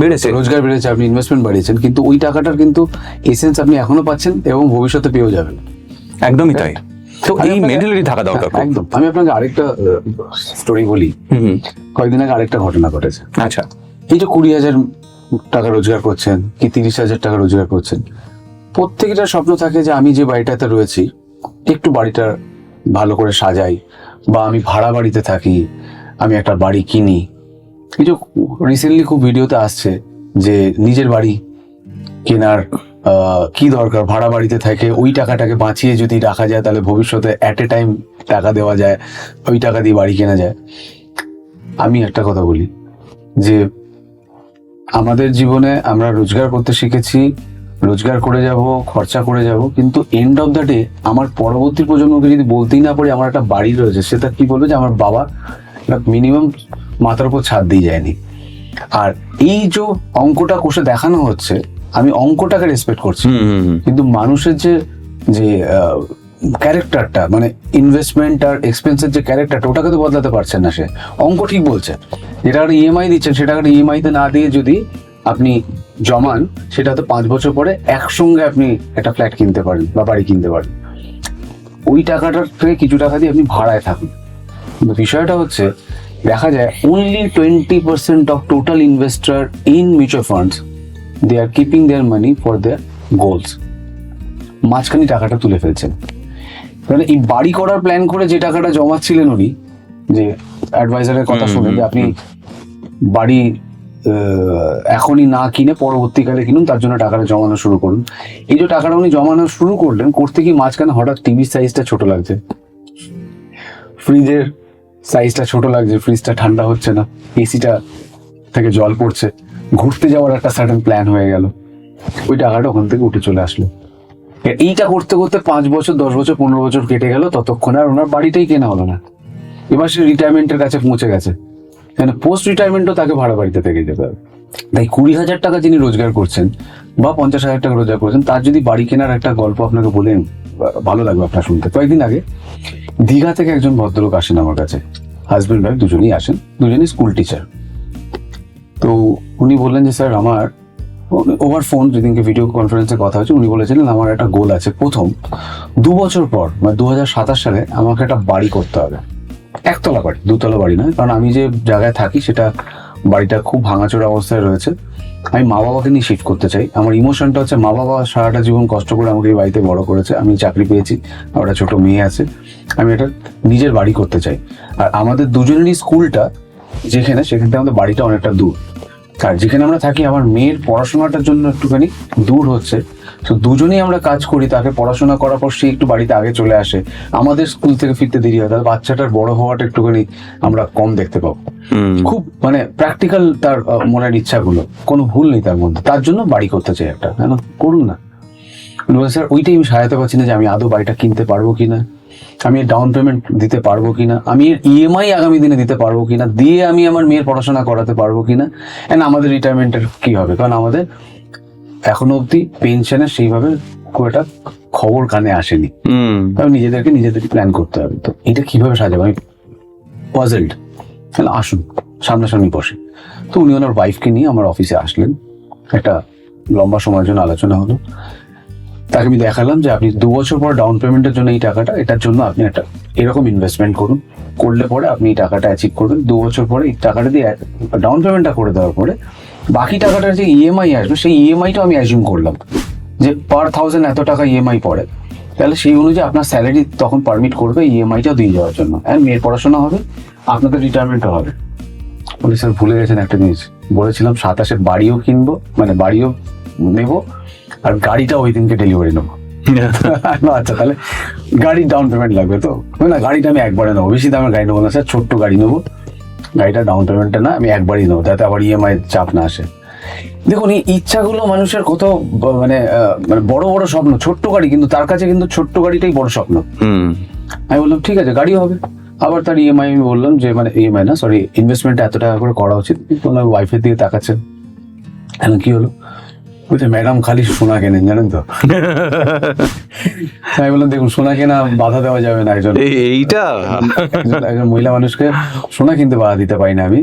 বেড়েছে, রোজগার বেড়েছে, আপনি ইনভেস্টমেন্ট বাড়িয়েছেন, কিন্তু ওই টাকাটার কিন্তু এসেন্স আপনি এখনো পাচ্ছেন এবং ভবিষ্যতে পেয়েও যাবেন। একদমই তাই। তো এই মেন্টালিটি থাকা দরকার। একদম। আমি আপনাকে আরেকটা স্টোরি বলি। কয়েকদিন আগে আরেকটা ঘটনা ঘটেছে। আচ্ছা। এই যে 20,000 টাকা রোজগার করছেন কি 30,000 টাকা রোজগার করছেন, প্রত্যেকটার স্বপ্ন থাকে যে আমি যে বাড়িটাতে রয়েছি একটু বাড়িটা ভালো করে সাজাই, বা আমি ভাড়া বাড়িতে থাকি, আমি একটা বাড়ি কিনি। এই যে রিসেন্টলি খুব ভিডিওতে আসছে যে নিজের বাড়ি কেনার কি দরকার, ভাড়া বাড়িতে থেকে ওই টাকাটাকে বাঁচিয়ে যদি রাখা যায় তাহলে ভবিষ্যতে অ্যাট এ টাইম টাকা দেওয়া যায়, ওই টাকা দিয়ে বাড়ি কেনা যায়। আমি একটা কথা বলি যে আমাদের জীবনে আমরা রোজগার করতে শিখেছি, রোজগার করে যাব, খরচা করে যাব, কিন্তু এন্ড অফ দ্য ডে আমার পরবর্তী প্রজন্মকে যদি বলতেই না পারি আমার একটা বাড়ি রয়েছে, সেটা কি বলবে যে আমার বাবা মিনিমাম মাথার উপর ছাদ দিয়ে যায়নি। আর এই যে অঙ্কটা কষে দেখানো হচ্ছে, আমি অঙ্কটাকে রেসপেক্ট করছি, কিন্তু মানুষের যে যে ক্যারেক্টারটা, মানে ইনভেস্টমেন্ট আর এক্সপেন্সের যে ক্যারেক্টারটা, ওটাকে তো বদলাতে পারছেন না। সে অঙ্ক ঠিক বলছে, যেটা একটা ইএমআই দিচ্ছেন সেটা একটা ইএমআইতে না দিয়ে যদি আপনি জমান, সেটা তো 5 বছর পরে একসঙ্গে আপনি একটা ফ্ল্যাট কিনতে পারেন বা বাড়ি কিনতে পারেন। ওই টাকাটার থেকে কিছু টাকা দিয়ে আপনি ভাড়ায় থাকুন। কিন্তু বিষয়টা হচ্ছে দেখা যায় only 20% of total investor in mutual funds they are keeping their money for their goals. মাঝখানে টাকাটা তুলে ফেলছেন। মানে এই বাড়ি করার প্ল্যান করে যে টাকাটা জমাচ্ছিলেন উনি, যে অ্যাডভাইজারের কথা শুনে যে আপনি বাড়ি এখনই না কিনে পরবর্তীকালে কিনুন, তার জন্য টাকাটা জমানো শুরু করুন। এই যে টাকাটা উনি জমানো শুরু করলেন, করতে কি মাঝখানে হঠাৎ টিভির সাইজটা ছোট লাগছে, ফ্রিজের সাইজটা ছোট লাগছে, ফ্রিজটা ঠান্ডা হচ্ছে না, এসিটা থেকে জল পড়ছে, ঘুরতে যাওয়ার একটা সার্টেন প্ল্যান হয়ে গেল, ওই টাকাটা ওখান থেকে উঠে চলে আসলো। এইটা করতে করতে 5 বছর, 10 বছর, 15 বছর কেটে গেল, ততক্ষণে আর ওনার বাড়িটাই কেনা হলো না। এবার সে রিটায়ারমেন্টের কাছে পৌঁছে গেছে, মানে পোস্ট রিটায়ারমেন্টও তাকে ভাড়া বাড়িতে থেকে যেতে হবে। তাই 20,000 টাকা যিনি রোজগার করছেন বা 50,000 টাকা রোজগার করছেন, তার যদি বাড়ি কেনার একটা গল্প আপনাকে বলেন, ভালো লাগবে আপনার শুনতে। কয়েকদিন আগে দীঘা থেকে একজন ভদ্রলোক আসেন আমার কাছে, হাজবেন্ড ওয়াইফ দুজনেই আসেন, দুজনেই স্কুল টিচার। তো উনি বললেন যে স্যার আমার ওভার ফোন, যেদিনকে ভিডিও কনফারেন্সে কথা হচ্ছে, উনি বলেছিলেন আমার একটা গোল আছে, প্রথম 2 বছর পর মানে 2027 সালে আমাকে একটা বাড়ি করতে হবে, একতলা বাড়ি, 2তলা বাড়ি নয়, কারণ আমি যে জায়গায় থাকি সেটা বাড়িটা খুব ভাঙাচোরা অবস্থায় রয়েছে। আমি মা বাবাকে নিয়ে শিফট করতে চাই। আমার ইমোশনটা হচ্ছে মা বাবা সারাটা জীবন কষ্ট করে আমাকে এই বাড়িতে বড় করেছে, আমি চাকরি পেয়েছি, আমার একটা ছোট মেয়ে আছে, আমি এটা নিজের বাড়ি করতে চাই। আর আমাদের দুজনেরই স্কুলটা যেখানে, সেখান থেকে আমাদের বাড়িটা অনেকটা দূর। আর যেখানে আমরা থাকি আমার মেয়ের পড়াশোনাটার জন্য একটুখানি দূর হচ্ছে, তো দুজনেই আমরা কাজ করি, তাকে পড়াশোনা করার পর সে একটু বাড়িতে আগে চলে আসে, আমাদের স্কুল থেকে ফিরতে দেরি হয়, তাহলে বাচ্চাটার বড় হওয়াটা একটুখানি আমরা কম দেখতে পাবো। খুব মানে প্র্যাকটিক্যাল তার মনের ইচ্ছাগুলো, কোনো ভুল নেই তার মধ্যে, তার জন্য বাড়ি করতে চাই একটা, কেন করুন না। স্যার ওইটাই আমি সাজাতে পারছি না যে আমি আদৌ বাড়িটা কিনতে পারবো কিনা, আমি ডাউন পেমেন্ট দিতে পারবো কিনা, আমি এর ইএমআই আগামী দিনে দিতে পারবো কিনা, দিয়ে আমি আমার মেয়ের পড়াশোনা করাতে পারবো কিনা, অ্যান্ড আমাদের রিটায়ারমেন্টের কি হবে, কারণ আমাদের এখনো অব্দি পেনশনের সেইভাবে খুব একটা খবর কানে আসেনি। তবে নিজেদেরকে প্ল্যান করতে হবে, তো এটা কিভাবে সাজাবো আমি পাজলড। তাহলে আসুন সামনাসামনি বসে। তো উনি ওনার ওয়াইফকে নিয়ে আমার অফিসে আসলেন, একটা লম্বা সময়ের জন্য আলোচনা হলো। তাকে আমি দেখালাম যে আপনি 2 বছর পর ডাউন পেমেন্টের জন্য এই টাকাটা, এটার জন্য আপনি একটা এরকম ইনভেস্টমেন্ট করুন, করলে পরে আপনি এই টাকাটা অ্যাচিভ করবেন। 2 বছর পরে এই টাকাটা দিয়ে ডাউন পেমেন্টটা করে দেওয়ার পরে বাকি টাকাটার যে ইএমআই আসবে, সেই ইএমআইটা আমি অ্যাজিউম করলাম যে পার 1000 এত টাকা ইএমআই পড়ে, তাহলে সেই অনুযায়ী আপনার স্যালারি তখন পারমিট করবে ইএমআইটা দিয়ে যাওয়ার জন্য, অ্যান্ড মেয়ের পড়াশোনা হবে, আপনাদের রিটায়ারমেন্টও হবে। বলি স্যার ভুলে গেছেন একটা জিনিস, বলেছিলাম 27-এর বাড়িও কিনবো, মানে বাড়িও নেবো, আর গাড়িটা ওই দিনকে ডেলিভারি নেবো। আচ্ছা তাহলে গাড়ির ডাউন পেমেন্ট লাগবে, তো না গাড়িটা আমি একবারে নেবো, বেশি দামের গাড়ি নেবো না স্যার, ছোট্ট গাড়ি নেবো, গাড়িটা ডাউন পেমেন্টটা না আমি একবারই নেবো, যাতে আবার ইএমআই চাপ না আসে। দেখুন এই ইচ্ছাগুলো মানুষের কত মানে বড় বড় স্বপ্ন, ছোট্ট গাড়ি কিন্তু তার কাছে কিন্তু ছোট্ট গাড়িটাই বড় স্বপ্ন। আমি বললাম ঠিক আছে গাড়ি হবে, আবার তার ইএমআই আমি বললাম যে মানে ইএমআই না সরি ইনভেস্টমেন্টটা এত টাকা করে করা উচিত। বললাম ওয়াইফের দিকে তাকাচ্ছেন, এখন কি হলো, বলছে ম্যাডাম খালি সোনা কেনেন জানেন তো। আমি বললাম দেখুন সোনা কেনা বাধা দেওয়া যাবে না, একজন মহিলা মানুষকে সোনা কিনতে বাধা দিতে পারি না আমি,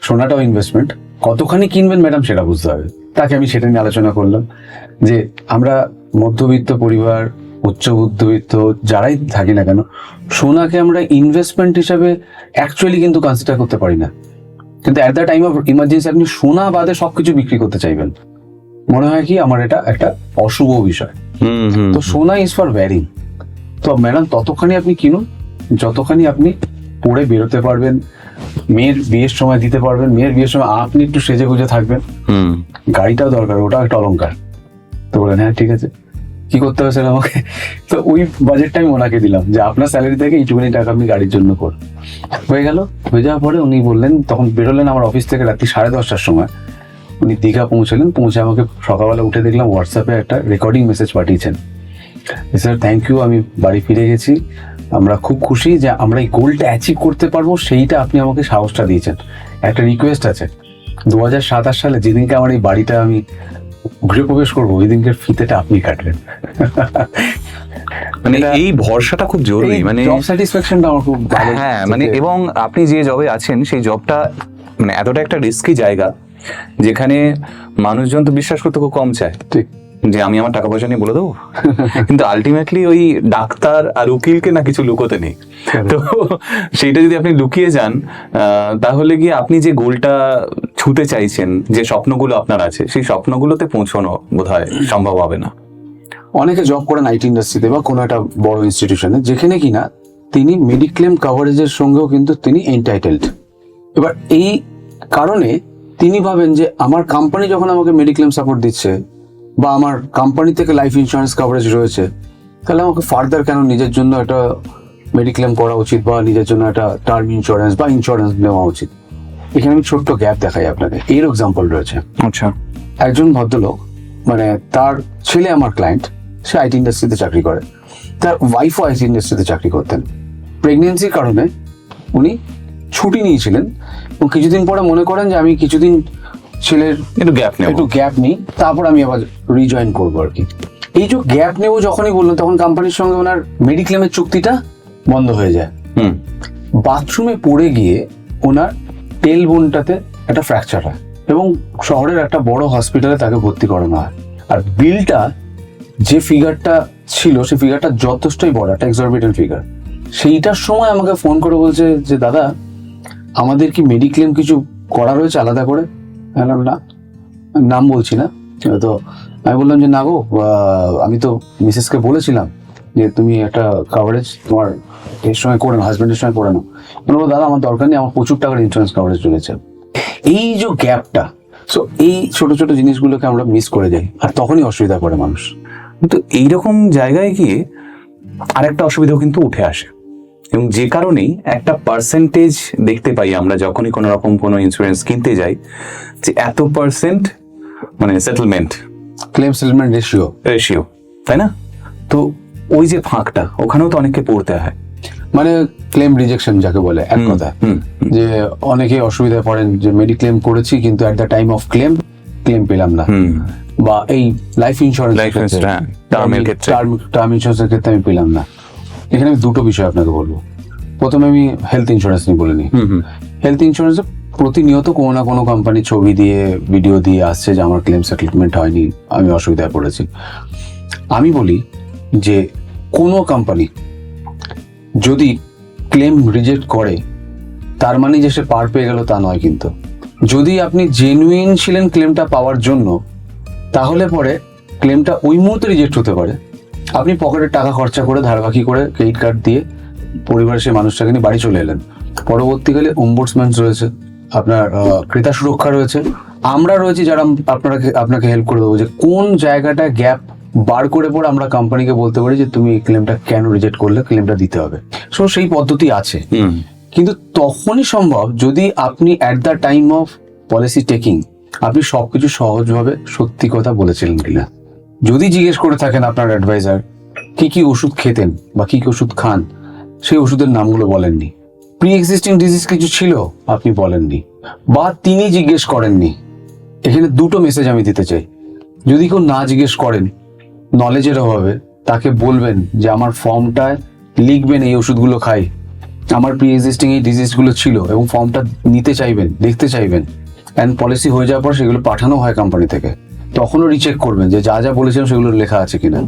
সোনাটাও ইনভেস্টমেন্ট, কতখানি কিনবেন ম্যাডাম সেটা বুঝতে হবে। তাকে আমি সেটা নিয়ে আলোচনা করলাম যে আমরা মধ্যবিত্ত পরিবার, উচ্চ মধ্যবিত্ত যারাই থাকি না কেন, সোনাকে আমরা ইনভেস্টমেন্ট হিসাবে অ্যাকচুয়ালি কিন্তু কনসিডার করতে পারি না, কিন্তু at the time of emergency আপনি সোনা বাদে সবকিছু বিক্রি করতে চাইবেন, মনে হয় কি আমার এটা একটা অশুভ বিষয়। তো সোনা ইজ ফর ওয়্যারিং, তো ম্যাডাম ততখানি আপনি কিনুন যতখানি আপনি পরে বেরোতে পারবেন, মেয়ের বিয়ের সময় দিতে পারবেন, মেয়ের বিয়ের সময় আপনি একটু সেজে গুজে থাকবেন, গাড়িটাও দরকার, ওটাও একটা অলংকার। তো বলেন হ্যাঁ ঠিক আছে, কি করতে হবে স্যার আমাকে, তো ওই বাজেটটা আমি ওনাকে দিলাম যে আপনার স্যালারি থেকে এইটুকুনি টাকা আপনি গাড়ির জন্য করুন। হয়ে গেল, হয়ে যাওয়ার পরে উনি বললেন, তখন বেরোলেন আমার অফিস থেকে রাত্রি 10:30টার সময়, উনি দীঘা পৌঁছলেন, পৌঁছে আমাকে সকালবেলা উঠে দেখলাম হোয়াটসঅ্যাপে একটা রেকর্ডিং মেসেজ পাঠিয়েছেন, স্যার থ্যাংক ইউ, আমি বাড়ি ফিরে গেছি, আমরা খুব খুশি যে আমরা এই গোলটা অ্যাচিভ করতে পারবো, সেইটা আপনি আমাকে সাহসটা দিয়েছেন। একটা রিকোয়েস্ট আছে, 2027 সালে যেদিনকে আমার এই বাড়িটা আমি গৃহপ্রবেশ করবো ওই দিনকার ফিতেটা আপনি কাটবেন। মানে এই ভরসাটা খুব জরুরি, মানে জব স্যাটিসফ্যাকশনটা আমার খুব ভালো। হ্যাঁ মানে এবং আপনি যে জবে আছেন সেই জবটা মানে এতটা একটা রিস্কি জায়গা যেখানে মানুষজন তো বিশ্বাস করতে খুব কম চায় ঠিক যে আমি আমার টাকা পয়সা নিয়ে বলে দেবো, কিন্তু আলটিমেটলি ওই ডাক্তার আর উকিলকে না কিছু লুকোতে নেই। তো সেইটা যদি আপনি লুকিয়ে যান তাহলে গিয়ে আপনি যে গোলটা ছুঁতে চাইছেন, যে স্বপ্নগুলো আপনার আছে, সেই স্বপ্নগুলোতে পৌঁছানো বোধহয় সম্ভব হবে না। অনেকে জব করেন আইটি ইন্ডাস্ট্রিতে বা কোনো একটা বড় ইনস্টিটিউশনে, যেখানে কিনা তিনি মেডিক্লেম কাভারেজের সঙ্গেও কিন্তু তিনি এন্টাইটেলড। এবার এই কারণে তিনি ভাবেন যে আমার কোম্পানি যখন আমাকে মেডিক্লেম সাপোর্ট দিচ্ছে বা আমার কোম্পানি থেকে লাইফ ইন্স্যুরেন্স কাভারেজ রয়েছে, তাহলে আমাকে ফার্দার কেন নিজের জন্য একটা মেডিক্লেম করা উচিত বা নিজের জন্য একটা টার্ম ইন্স্যুরেন্স বা ইন্স্যুরেন্স নেওয়া উচিত। এখানে আমি ছোট্ট গ্যাপ দেখাই আপনাকে, এর এক্সাম্পল রয়েছে। আচ্ছা, একজন ভদ্রলোক, মানে তার ছেলে আমার ক্লায়েন্ট, সে আইটি ইন্ডাস্ট্রিতে চাকরি করে, তার ওয়াইফও আইটি ইন্ডাস্ট্রিতে চাকরি করতেন। প্রেগনেন্সির কারণে উনি ছুটি নিয়েছিলেন এবং কিছুদিন পরে মনে করেন যে আমি কিছুদিন ছেলের একটু গ্যাপ নিই, তারপর আমি আবার রিজয়েন করবো আর কি। এই যে গ্যাপ নেবো যখনই বললেন, তখন কোম্পানির সঙ্গে ওনার মেডিক্লেমের চুক্তিটা বন্ধ হয়ে যায়। বাথরুমে পড়ে গিয়ে ওনার টেল বোনটাতে একটা ফ্র্যাকচার হয় এবং শহরের একটা বড় হসপিটালে তাকে ভর্তি করানো হয়। আর বিলটা যে ফিগারটা ছিল সেই ফিগারটা যথেষ্টই বড়, একটা এক্সরবিটেন্ট ফিগার। সেইটার সময় আমাকে ফোন করে বলছে যে দাদা আমাদের কি মেডিক্লেম কিছু করা রয়েছে আলাদা করে? বললাম না, নাম বলছি না। তো আমি বললাম যে না গো, আমি তো মিসেসকে বলেছিলাম যে তুমি একটা কাভারেজ তোমার এর সময় করে নাও, হাজব্যান্ডের সময় করে নাও। বলবো দাদা আমার দরকার নেই, আমার প্রচুর টাকার ইন্স্যুরেন্স কাভারেজ রয়েছে। এই যে গ্যাপটা, সো এই ছোট ছোট জিনিসগুলোকে আমরা মিস করে যাই, আর তখনই অসুবিধা পড়ে মানুষ। কিন্তু এইরকম জায়গায় গিয়ে আরেকটা অসুবিধাও কিন্তু উঠে আসে, এবং যে কারণেই একটা পার্সেন্টেজ দেখতে পাই আমরা যখনই কোনো রকম কোনো ইন্স্যুরেন্স কিনতে যাই, যে এত পার্সেন্ট মানে সেটেলমেন্ট ক্লেম সেটেলমেন্ট রেশিও, তাই না? তো ওই যে ফাঁকটা, ওখানেও তো অনেককে পড়তে হয়। মানে ক্লেম রিজেকশন যাকে বলে, এক কথা, যে অনেকে অসুবিধায় পড়েন যে মেডিক্লেম করেছি কিন্তু at the time of clans পেলাম না, বা এই লাইফ ইন্স্যুরেন্স টার্ম ইন্স্যুরেন্সের ক্ষেত্রে আমি পেলাম না। এখানে আমি দুটো বিষয় আপনাকে বলবো। প্রথমে আমি হেলথ ইন্স্যুরেন্স নিয়ে বলে নিই। হেলথ ইন্স্যুরেন্সে প্রতিনিয়ত কোনো না কোনো কোম্পানি ছবি দিয়ে ভিডিও দিয়ে আসছে যে আমার ক্লেম সেটেলমেন্ট হয়নি, আমি অসুবিধায় পড়েছি। আমি বলি যে কোনো কোম্পানি যদি ক্লেম রিজেক্ট করে তার মানে যে সে পার পেয়ে গেল তা নয়। কিন্তু যদি আপনি জেনুইন ছিলেন ক্লেমটা পাওয়ার জন্য, তাহলে পরে ক্লেমটা ওই মুহূর্তে রিজেক্ট হতে পারে। আপনি পকেটে টাকা খরচা করে ধার বাকি করে ক্রেডিট কার্ড দিয়ে পরিবারের সেই মানুষটাকে নিয়ে বাড়ি চলে এলেন, পরবর্তীকালে ওম্বুডসম্যান রয়েছে, আপনার ক্রেতা সুরক্ষা রয়েছে, আমরা রয়েছি যারা আপনাকে হেল্প করে দেবো যে কোন জায়গাটা গ্যাপ বার করে পরে আমরা কোম্পানিকে বলতে পারি যে তুমি এই ক্লেমটা কেন রিজেক্ট করলে, ক্লেমটা দিতে হবে। সো সেই পদ্ধতি আছে, কিন্তু তখনই সম্ভব যদি আপনি at the time of policy taking আপনি সবকিছু সহজভাবে সত্যি কথা বলেছিলেন কিনা। যদি জিজ্ঞেস করে থাকেন আপনার অ্যাডভাইজার কি কি ওষুধ খেতেন বা কি কি ওষুধ খান, সেই ওষুধের নামগুলো বলেননি। প্রি এক্সিস্টিং ডিজিজ কিছু ছিল আপনি বলেননি, বা তিনি জিজ্ঞেস করেননি। এখানে দুটো মেসেজ আমি দিতে চাই। যদি কেউ না জিজ্ঞেস করেন নলেজের অভাবে, তাকে বলবেন যে আমার ফর্মটায় লিখবেন এই ওষুধগুলো খাই, আমার প্রি এক্সিস্টিং এই ডিজিজগুলো ছিল, এবং ফর্মটা নিতে চাইবেন, দেখতে চাইবেন, অ্যান্ড পলিসি হয়ে যাওয়ার পর সেগুলো পাঠানো হয় কোম্পানি থেকে, তখনও রিচেক করবেন যে যা যা বলেছিলাম সেগুলো লেখা আছে কিনা।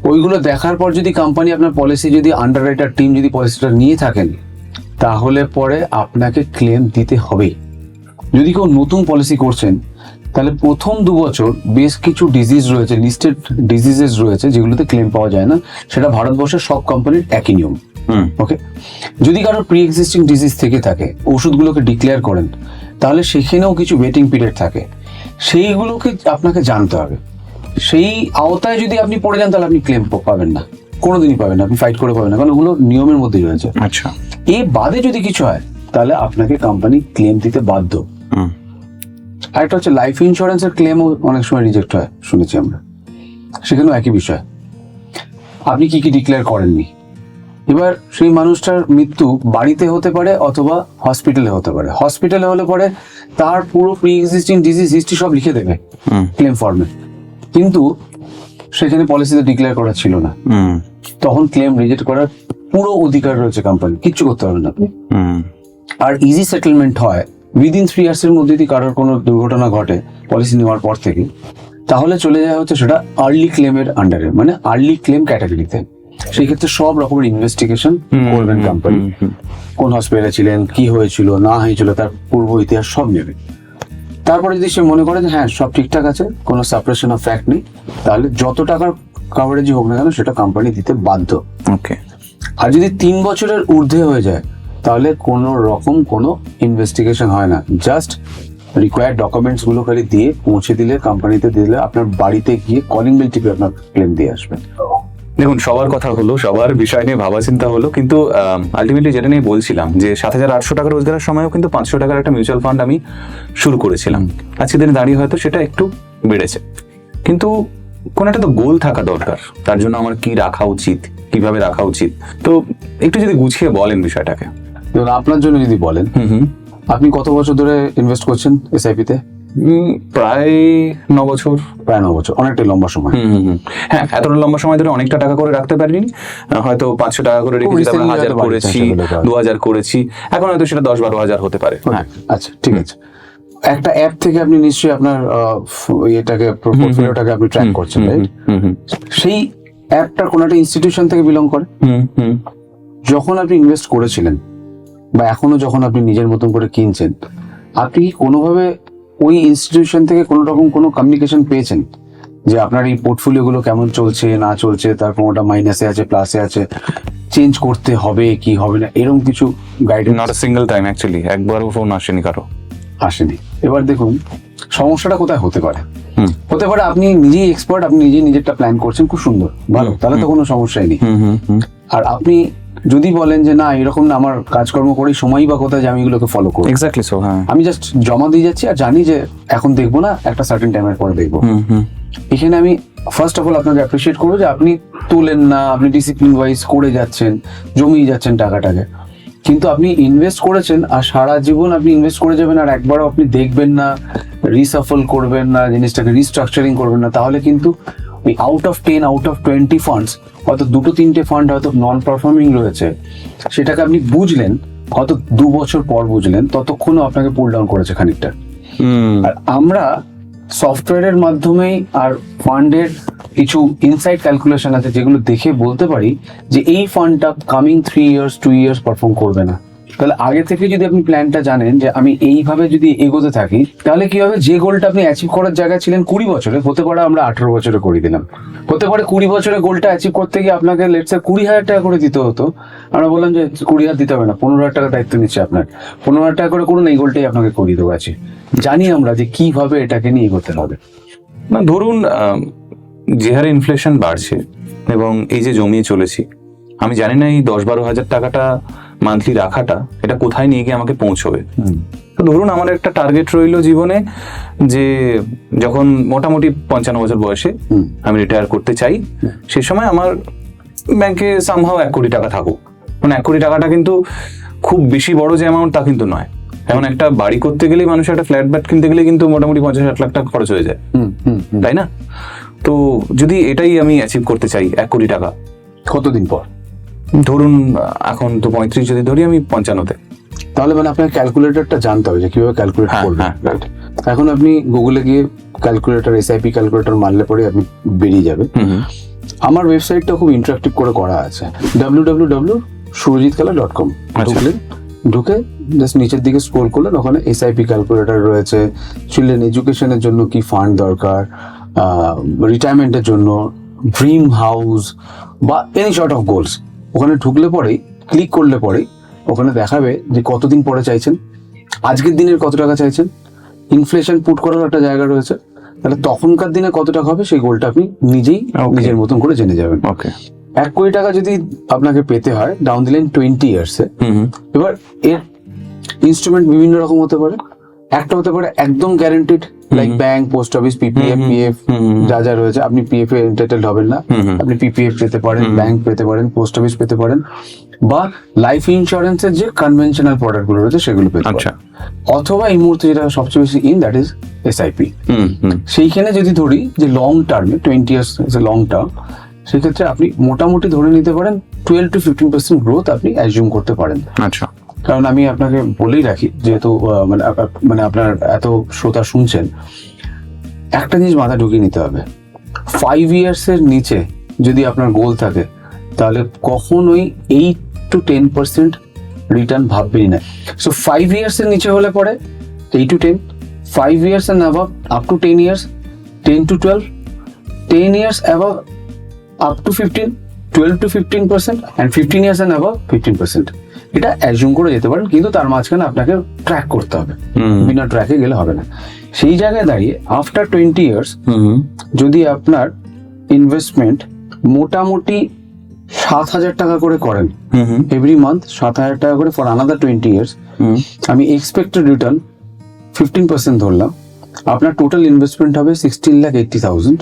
ওইগুলো দেখার পর যদি কোম্পানি আপনার পলিসি, যদি আন্ডাররাইটার টিম যদি পলিসিটা নিয়ে থাকেন, তাহলে পরে আপনাকে ক্লেম দিতে হবে। যদি কেউ নতুন পলিসি করছেন, তাহলে প্রথম 2 বছর বেশ কিছু ডিজিজ রয়েছে, লিস্টেড ডিজিজেস রয়েছে যেগুলোতে ক্লেম পাওয়া যায় না। সেটা ভারতবর্ষের সব কোম্পানির একই নিয়ম। ওকে, যদি কারোর প্রি এক্সিস্টিং ডিজিজ থেকে থাকে, ওষুধগুলোকে ডিক্লেয়ার করেন, তাহলে সেখানেও কিছু ওয়েটিং পিরিয়ড থাকে, সেইগুলোকে আপনাকে জানতে হবে। সেই আওতায় যদি আপনি পড়ে যান তাহলে আপনি ক্লেম পাবেন না, কোনোদিনই পাবেন না, আপনি ফাইট করে পাবেন না, কারণ ওগুলো নিয়মের মধ্যেই রয়েছে। আচ্ছা, এই বাদে যদি কিছু হয় তাহলে আপনাকে কোম্পানি ক্লেম দিতে বাধ্য। আরেকটা হচ্ছে লাইফ ইন্স্যুরেন্সের ক্লেমও অনেক সময় রিজেক্ট হয়, শুনেছি আমরা। সেখানেও একই বিষয়, আপনি কি কি ডিক্লেয়ার করেননি। এবার সেই মানুষটার মৃত্যু বাড়িতে হতে পারে অথবা হসপিটালে হতে পারে। হসপিটালে হলে পরে তার পুরো প্রি এক্সিস্টিং ডিজিজ হিস্ট্রি সব লিখে দেবে ক্লেম ফর্মে, কিন্তু সেখানে পলিসিতে ডিক্লেয়ার করা ছিল না, তখন ক্লেম রিজেক্ট করার পুরো অধিকার রয়েছে কোম্পানি, কিচ্ছু করতে পারবেন আপনি। আর ইজি সেটেলমেন্ট হয় উইদিন 3 ইয়ার্স এর মধ্যে। যদি কারোর কোনো দুর্ঘটনা ঘটে পলিসি নেওয়ার পর থেকে, তাহলে চলে যাওয়া হচ্ছে সেটা আর্লি ক্লেমের আন্ডারে, মানে আর্লি ক্লেম ক্যাটাগরিতে। সেই ক্ষেত্রে সব রকমের ইনভেস্টিগেশন করবেন কোম্পানি, কোন হসপিটালে ছিলেন, কি হয়েছিল না হয়েছিল, তার পূর্ব ইতিহাস সব নেবে। তারপরে যদি সে মনে করে যে হ্যাঁ সব ঠিকঠাক আছে, কোনো সাপ্রেশন অফ ফ্যাক্ট নেই, তাহলে যত টাকার কভারেজই হোক না কেন সেটা কোম্পানি দিতে বাধ্য। ওকে, আর যদি 3 বছরের ঊর্ধ্বে হয়ে যায় তাহলে কোনো রকম কোনো ইনভেস্টিগেশন হয় না, জাস্ট রিকোয়ার্ড ডকুমেন্টস গুলো খালি দিয়ে পৌঁছে দিলে, কোম্পানিতে দিলে, আপনার বাড়িতে গিয়ে কলিং বেল টিপে আপনার ক্লেম দিয়ে আসবেন। দেখুন, সবার কথা হলো, সবার বিষয় নিয়ে ভাবা চিন্তা হলো, কিন্তু আলটিমেটলি যেটা নিয়ে বলছিলাম যে 7,800 টাকা রোজগারের সময়ও কিন্তু 500 টাকার একটা মিউচুয়াল ফান্ড আমি শুরু করেছিলাম। আজকে দিনে দাঁড়িয়ে হয়তো সেটা একটু বেড়েছে, কিন্তু কোন একটা তো গোল থাকা দরকার, তার জন্য আমার কি রাখা উচিত, কিভাবে রাখা উচিত। তো একটু যদি গুছিয়ে বলেন বিষয়টাকে। দেখুন, আপনার জন্য যদি বলেন, আপনি কত বছর ধরে ইনভেস্ট করছেন এসআইপি তে? প্রায় 9 বছর। প্রায় 9 বছর, অনেকটা লম্বা সময়। হ্যাঁ, এতটা লম্বা সময় ধরে অনেকটা টাকা করে রাখতে পারিনি, হয়তো 500 টাকা করে রেখেছি, তারপরে 1000 করেছি, 2000 করেছি, এখন হয়তো সেটা 10-12 হাজার হতে পারে। হ্যাঁ, আচ্ছা, ঠিক আছে। একটা অ্যাপ থেকে আপনি নিশ্চয়ই আপনার ইয়েটাকে, পোর্টফোলিওটাকে আপনি ট্র্যাক করছেন, রাইট? সেই অ্যাপটা কোন একটা ইনস্টিটিউশন থেকে বিলং করে। যখন আপনি ইনভেস্ট করেছিলেন বা এখনো যখন আপনি নিজের মতন করে কিনছেন, আপনি কি কোনোভাবে ওই ইনস্টিটিউশন থেকে কোনো রকম কোনো কমিউনিকেশন পেয়েছেন যে আপনার এই পোর্টফোলিও গুলো কেমন চলছে না চলছে, তার কোনোটা মাইনাসে আছে, প্লাসে আছে, চেঞ্জ করতে হবে কি হবে না, এরকম কিছু guidance? Not a single time, actually একবারও ফোন আসেনি কারো। আসেনি। এবার দেখুন, সমস্যাটা কোথায় হতে পারে? হুম। হতে পারে আপনি নিজেই এক্সপার্ট, আপনি নিজেই নিজেরটা প্ল্যান করছেন, খুব সুন্দর, ভালো, তাহলে তো কোনো সমস্যাই নেই। আর আপনি যদি বলেন যে না এরকম না, আমার কাজকর্ম করেই সময়ই বা কোথায় যে আমি এগুলোকে ফলো করবো, এক্স্যাক্টলি সো। হ্যাঁ, আমি জাস্ট জমা দিয়ে যাচ্ছি আর জানি যে এখন দেখবো না, একটা সার্টেন টাইমের পরে দেখবো। এখানে আমি ফার্স্ট অফ অল আপনাকে অ্যাপ্রিসিয়েট করবো যে আপনি তোলেন না, আপনি ডিসিপ্লিন ওয়াইজ করে যাচ্ছেন, জমিয়ে যাচ্ছেন টাকাটাকে। কিন্তু আপনি ইনভেস্ট করেছেন আর সারা জীবন আপনি ইনভেস্ট করে যাবেন আর একবারও আপনি দেখবেন না, রিসাফল করবেন না, জিনিসটাকে রিস্ট্রাকচারিং করবেন না, তাহলে কিন্তু ওই out of 10 out of 20 funds হয়তো 2-3টে ফান্ড হয়তো নন পারফর্মিং রয়েছে, সেটাকে আপনি বুঝলেন হয়তো 2 বছর পর বুঝলেন, ততক্ষণও আপনাকে পুল ডাউন করেছে খানিকটা। আর আমরা সফটওয়্যারের মাধ্যমেই আর ফান্ডের কিছু ইনসাইড ক্যালকুলেশন আছে যেগুলো দেখে বলতে পারি যে এই ফান্ডটা কামিং 3 ইয়ার্স 2 ইয়ার্স পারফর্ম করবে না। তাহলে আগে থেকে যদি আপনি প্ল্যানটা জানেন যে আমি এইভাবে যদি এগোতে থাকি, তাহলে কি হবে, যে গোলটা আপনি অ্যাচিভ করার জায়গায় ছিলেন 20 বছরে, হতে পারে আমরা 18 বছরে করে দিলাম। হতে পারে 20 বছরে গোলটা অ্যাচিভ করতে গিয়ে আপনাকে লেটসে 20,000 টাকা করে দিতে হতো, আমরা বললাম যে 20,000 দিতে হবে না, 15,000 টাকা দায়িত্ব নিচ্ছে আপনার, 15,000 টাকা করে করুন, এই গোলটাই আপনাকে করিয়ে দেবো আছে। জানি আমরা যে কিভাবে এটাকে নিয়ে এগোতে হবে। না ধরুন যে হারে ইনফ্লেশন বাড়ছে এবং এই যে জমিয়ে চলেছি, আমি জানি না এই 10-12 হাজার টাকাটা মান্থলি রাখাটা এটা কোথায় নিয়ে গিয়ে আমাকে পৌঁছবে। তো ধরুন আমার একটা টার্গেট রইলো জীবনে যে যখন মোটামুটি 55 বছর বয়সে আমি রিটায়ার করতে চাই, সে সময় আমার ব্যাংকে সামহাও 1 কোটি টাকা থাকুক। মানে 1 কোটি টাকাটা কিন্তু খুব বেশি বড় যে অ্যামাউন্ট তা কিন্তু নয়। এখন একটা বাড়ি করতে গেলে মানুষের একটা ফ্ল্যাট ব্যাট কিনতে গেলে কিন্তু মোটামুটি 50-60 লাখ টাকা খরচ হয়ে যায়, তাই না? তো যদি এটাই আমি অ্যাচিভ করতে চাই 1 কোটি টাকা, কতদিন পর? ধরুন এখন তো 35 যদি ধরি, আমি 55-তে। তাহলে মানে আপনার ক্যালকুলেটরটা জানতে হবে যে কিভাবে ক্যালকুলেট হ্যাঁ, করবেন, হ্যাঁ। রাইট? এখন আপনি গুগলে গিয়ে ক্যালকুলেটর, এসআইপি ক্যালকুলেটর মারলে পরে আপনি বেরিয়ে যাবে। আমার ওয়েবসাইটটা খুব ইন্টারেক্টিভ করে করা আছে, www.surojitKala.com। ঢুকলেন, ঢুকে জাস্ট নিচের দিকে স্ক্রল করলেন, ওখানে এসআইপি ক্যালকুলেটর রয়েছে, চিলড্রেন এডুকেশনের জন্য কি ফান্ড দরকার, রিটায়ারমেন্টের জন্য, ড্রিম হাউস বা এনি সর্ট অফ গোলস। ওখানে ঢুকলে পরেই, ক্লিক করলে পরেই ওখানে দেখাবে যে কতদিন পরে চাইছেন, আজকের দিনের কত টাকা চাইছেন, ইনফ্লেশন পুট করার একটা জায়গা রয়েছে, তাহলে তখনকার দিনে কত টাকা হবে সেই গোলটা আপনি নিজেই নিজের মতন করে জেনে যাবেন। ওকে, 1 কোটি টাকা যদি আপনাকে পেতে হয় ডাউন দি লাইন 20 ইয়ার্সে, এবার এর ইনস্ট্রুমেন্ট বিভিন্ন রকম হতে পারে। একটা হতে পারে একদম guaranteed, like bank, post office, PPF, PF যা যা রয়েছে, আপনি পিএফ এ এন্টাইটেলড হবেন না, আপনি পিপিএফ পেতে পারেন, ব্যাংক পেতে পারেন, পোস্ট অফিস পেতে পারেন, বা লাইফ ইন্স্যুরেন্সের যে কনভেনশনাল প্রোডাক্ট গুলো রয়েছে সেগুলো পেতে পারেন। অথবা এই মুহূর্তে যেটা সবচেয়ে বেশি দ্যাট ইজ এসআইপি। সেইখানে যদি ধরি যে লং টার্মে 20 years is a long term, সেক্ষেত্রে আপনি মোটামুটি ধরে নিতে পারেন 12-15% গ্রোথ আপনি অ্যাজিউম করতে পারেন। আচ্ছা, কারণ আমি আপনাকে বলেই রাখি, যেহেতু মানে আপনার এত শ্রোতা শুনছেন, একটা জিনিস মাথা ঢুকিয়ে নিতে হবে, 5 ইয়ার্সের নিচে যদি আপনার গোল থাকে তাহলে কখনোই 8-10% রিটার্ন ভাববেনই না। সো 5 ইয়ার্সের নিচে হলে পরে 8-10, 5 years and above up to 10 years, 10-12, 10 years above up to 15, 12-15%, and 15 years and above 15%। এটা অ্যাজিউম করে যেতে পারেন, কিন্তু তার মাঝখানে আপনাকে ট্র্যাক করতে হবে, বিনা ট্র্যাকে গেলে হবে না। সেই জায়গায় দাঁড়িয়ে আফটার 20 ইয়ার্স যদি আপনার ইনভেস্টমেন্ট মোটামুটি 7,000 টাকা করে করেন এভরি মান্থ, 7,000 টাকা করে ফর আনাদার 20 ইয়ার্স, আমি এক্সপেক্টেড রিটার্ন 15% ধরলাম, আপনার টোটাল ইনভেস্টমেন্ট হবে 16,80,000,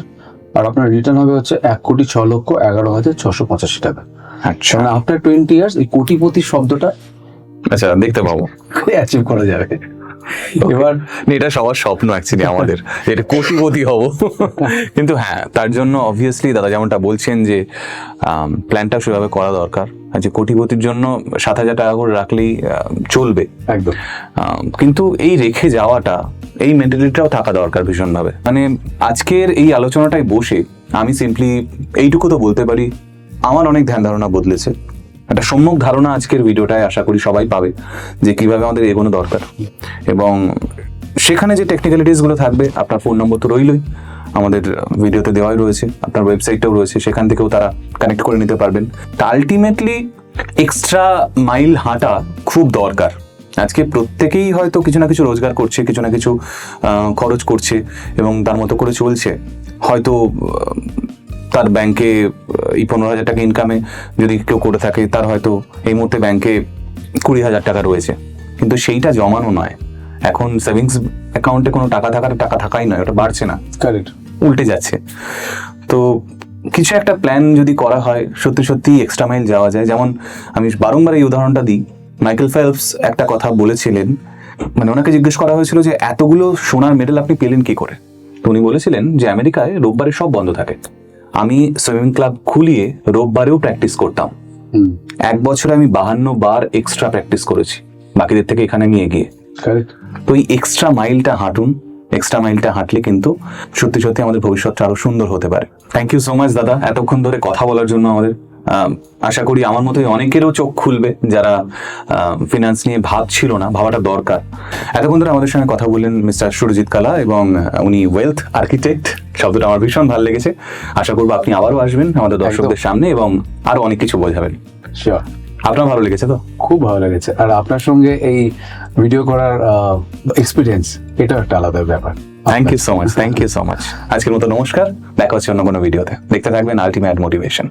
আর আপনার রিটার্ন হবে হচ্ছে 1,11,11,685 টাকা। আচ্ছা, আফটার 20 ইয়ার্স এই কোটিপতি শব্দটা আচ্ছা দেখতে পাবো, অ্যাচিভ করা যাবে। এবার এটা সবার স্বপ্ন অ্যাকচুয়ালি আমাদের, এটা কোটিপতি হব। কিন্তু হ্যাঁ, তার জন্য অবভিয়াসলি দাদা যেমনটা বলছেন যে প্ল্যানটা সেভাবে করা দরকার। যে কোটিপতির জন্য 7,000 টাকা করে রাখলেই চলবে, একদম। কিন্তু এই রেখে যাওয়াটা, এই মেন্টালিটিটাও থাকা দরকার ভীষণভাবে। মানে আজকের এই আলোচনাটায় বসে আমি সিম্পলি এইটুকু তো বলতে পারি, আমার অনেক ধ্যান ধারণা বদলেছে। একটা সম্যক ধারণা আজকের ভিডিওটায় আশা করি সবাই পাবে যে কিভাবে আমাদের এগোনো দরকার, এবং সেখানে যে টেকনিক্যালিটিস গুলো থাকবে, আপনার ফোন নম্বর তো রইলই, আমাদের ভিডিওতে দেওয়াই রয়েছে, আপনার ওয়েবসাইটটাও রয়েছে, সেখান থেকেও তারা কানেক্ট করে নিতে পারবেন। তা আলটিমেটলি এক্সট্রা মাইল হাঁটা খুব দরকার, আজকে প্রত্যেকেই হয়তো কিছু না কিছু রোজগার করছে, কিছু না কিছু খরচ করছে এবং তার মতো করে চলছে। হয়তো তার ব্যাংকে এই 15,000 টাকা ইনকামে যদি কেউ করে থাকে, তার হয়তো এই মুহূর্তে ব্যাংকে 20,000 টাকা রয়েছে, কিন্তু সেইটা জমানো নয়। এখন সেভিংস অ্যাকাউন্টে কোনো টাকা থাকাই নয়, ওটা বাড়ছে না, কারেক্ট, উল্টে যাচ্ছে। তো কিছু একটা প্ল্যান যদি করা হয়, সত্যি সত্যি এক্সট্রা মাইল যাওয়া যায়। যেমন আমি বারংবার এই উদাহরণটা দিই, মাইকেল ফেলপস একটা কথা বলেছিলেন, মানে ওনাকে জিজ্ঞেস করা হয়েছিল যে এতগুলো সোনার মেডেল আপনি পেলেন কি করে। তো উনি বলেছিলেন যে আমেরিকায় রোববারে সব বন্ধ থাকে, আমি সুইমিং ক্লাব খুলিয়ে রোববারেও প্র্যাকটিস করতাম। 1 বছরে আমি 52 বার এক্সট্রা প্র্যাকটিস করেছি বাকিদের থেকে, এখানে আমি এগিয়ে। কারেক্ট। তো এই এক্সট্রা মাইলটা হাঁটুন, এক্সট্রা মাইলটা হাঁটলে কিন্তু সত্যি সত্যি আমাদের ভবিষ্যৎটা আরো সুন্দর হতে পারে। থ্যাংক ইউ সো মাচ দাদা, এতক্ষণ ধরে কথা বলার জন্য আমাদের। আশা করি আমার মতোই অনেকেরও চোখ খুলবে যারা ফিনান্স নিয়ে ভাবছিল না, ভাবাটা দরকার। এতক্ষণ ধরে আমাদের সঙ্গে কথা বললেন মিস্টার সুরজিৎ কালা, এবং উনি ওয়েলথ আর্কিটেক্ট, শব্দটা আমার ভীষণ ভালো লেগেছে। আশা করবো আপনি আবারও আসবেন আমাদের দর্শকদের সামনে এবং আরো অনেক কিছু বোঝাবেন। শিওর। আপনার ভালো লেগেছে তো? খুব ভালো লেগেছে। আর আপনার সঙ্গে এই ভিডিও করার এক্সপিরিয়েন্স, এটা একটা আলাদা ব্যাপার। Thank you so much, thank you so much. আজকের মতো নমস্কার, দেখা হচ্ছে অন্য কোনো ভিডিওতে। দেখতে থাকবেন আলটিমেট মোটিভেশন।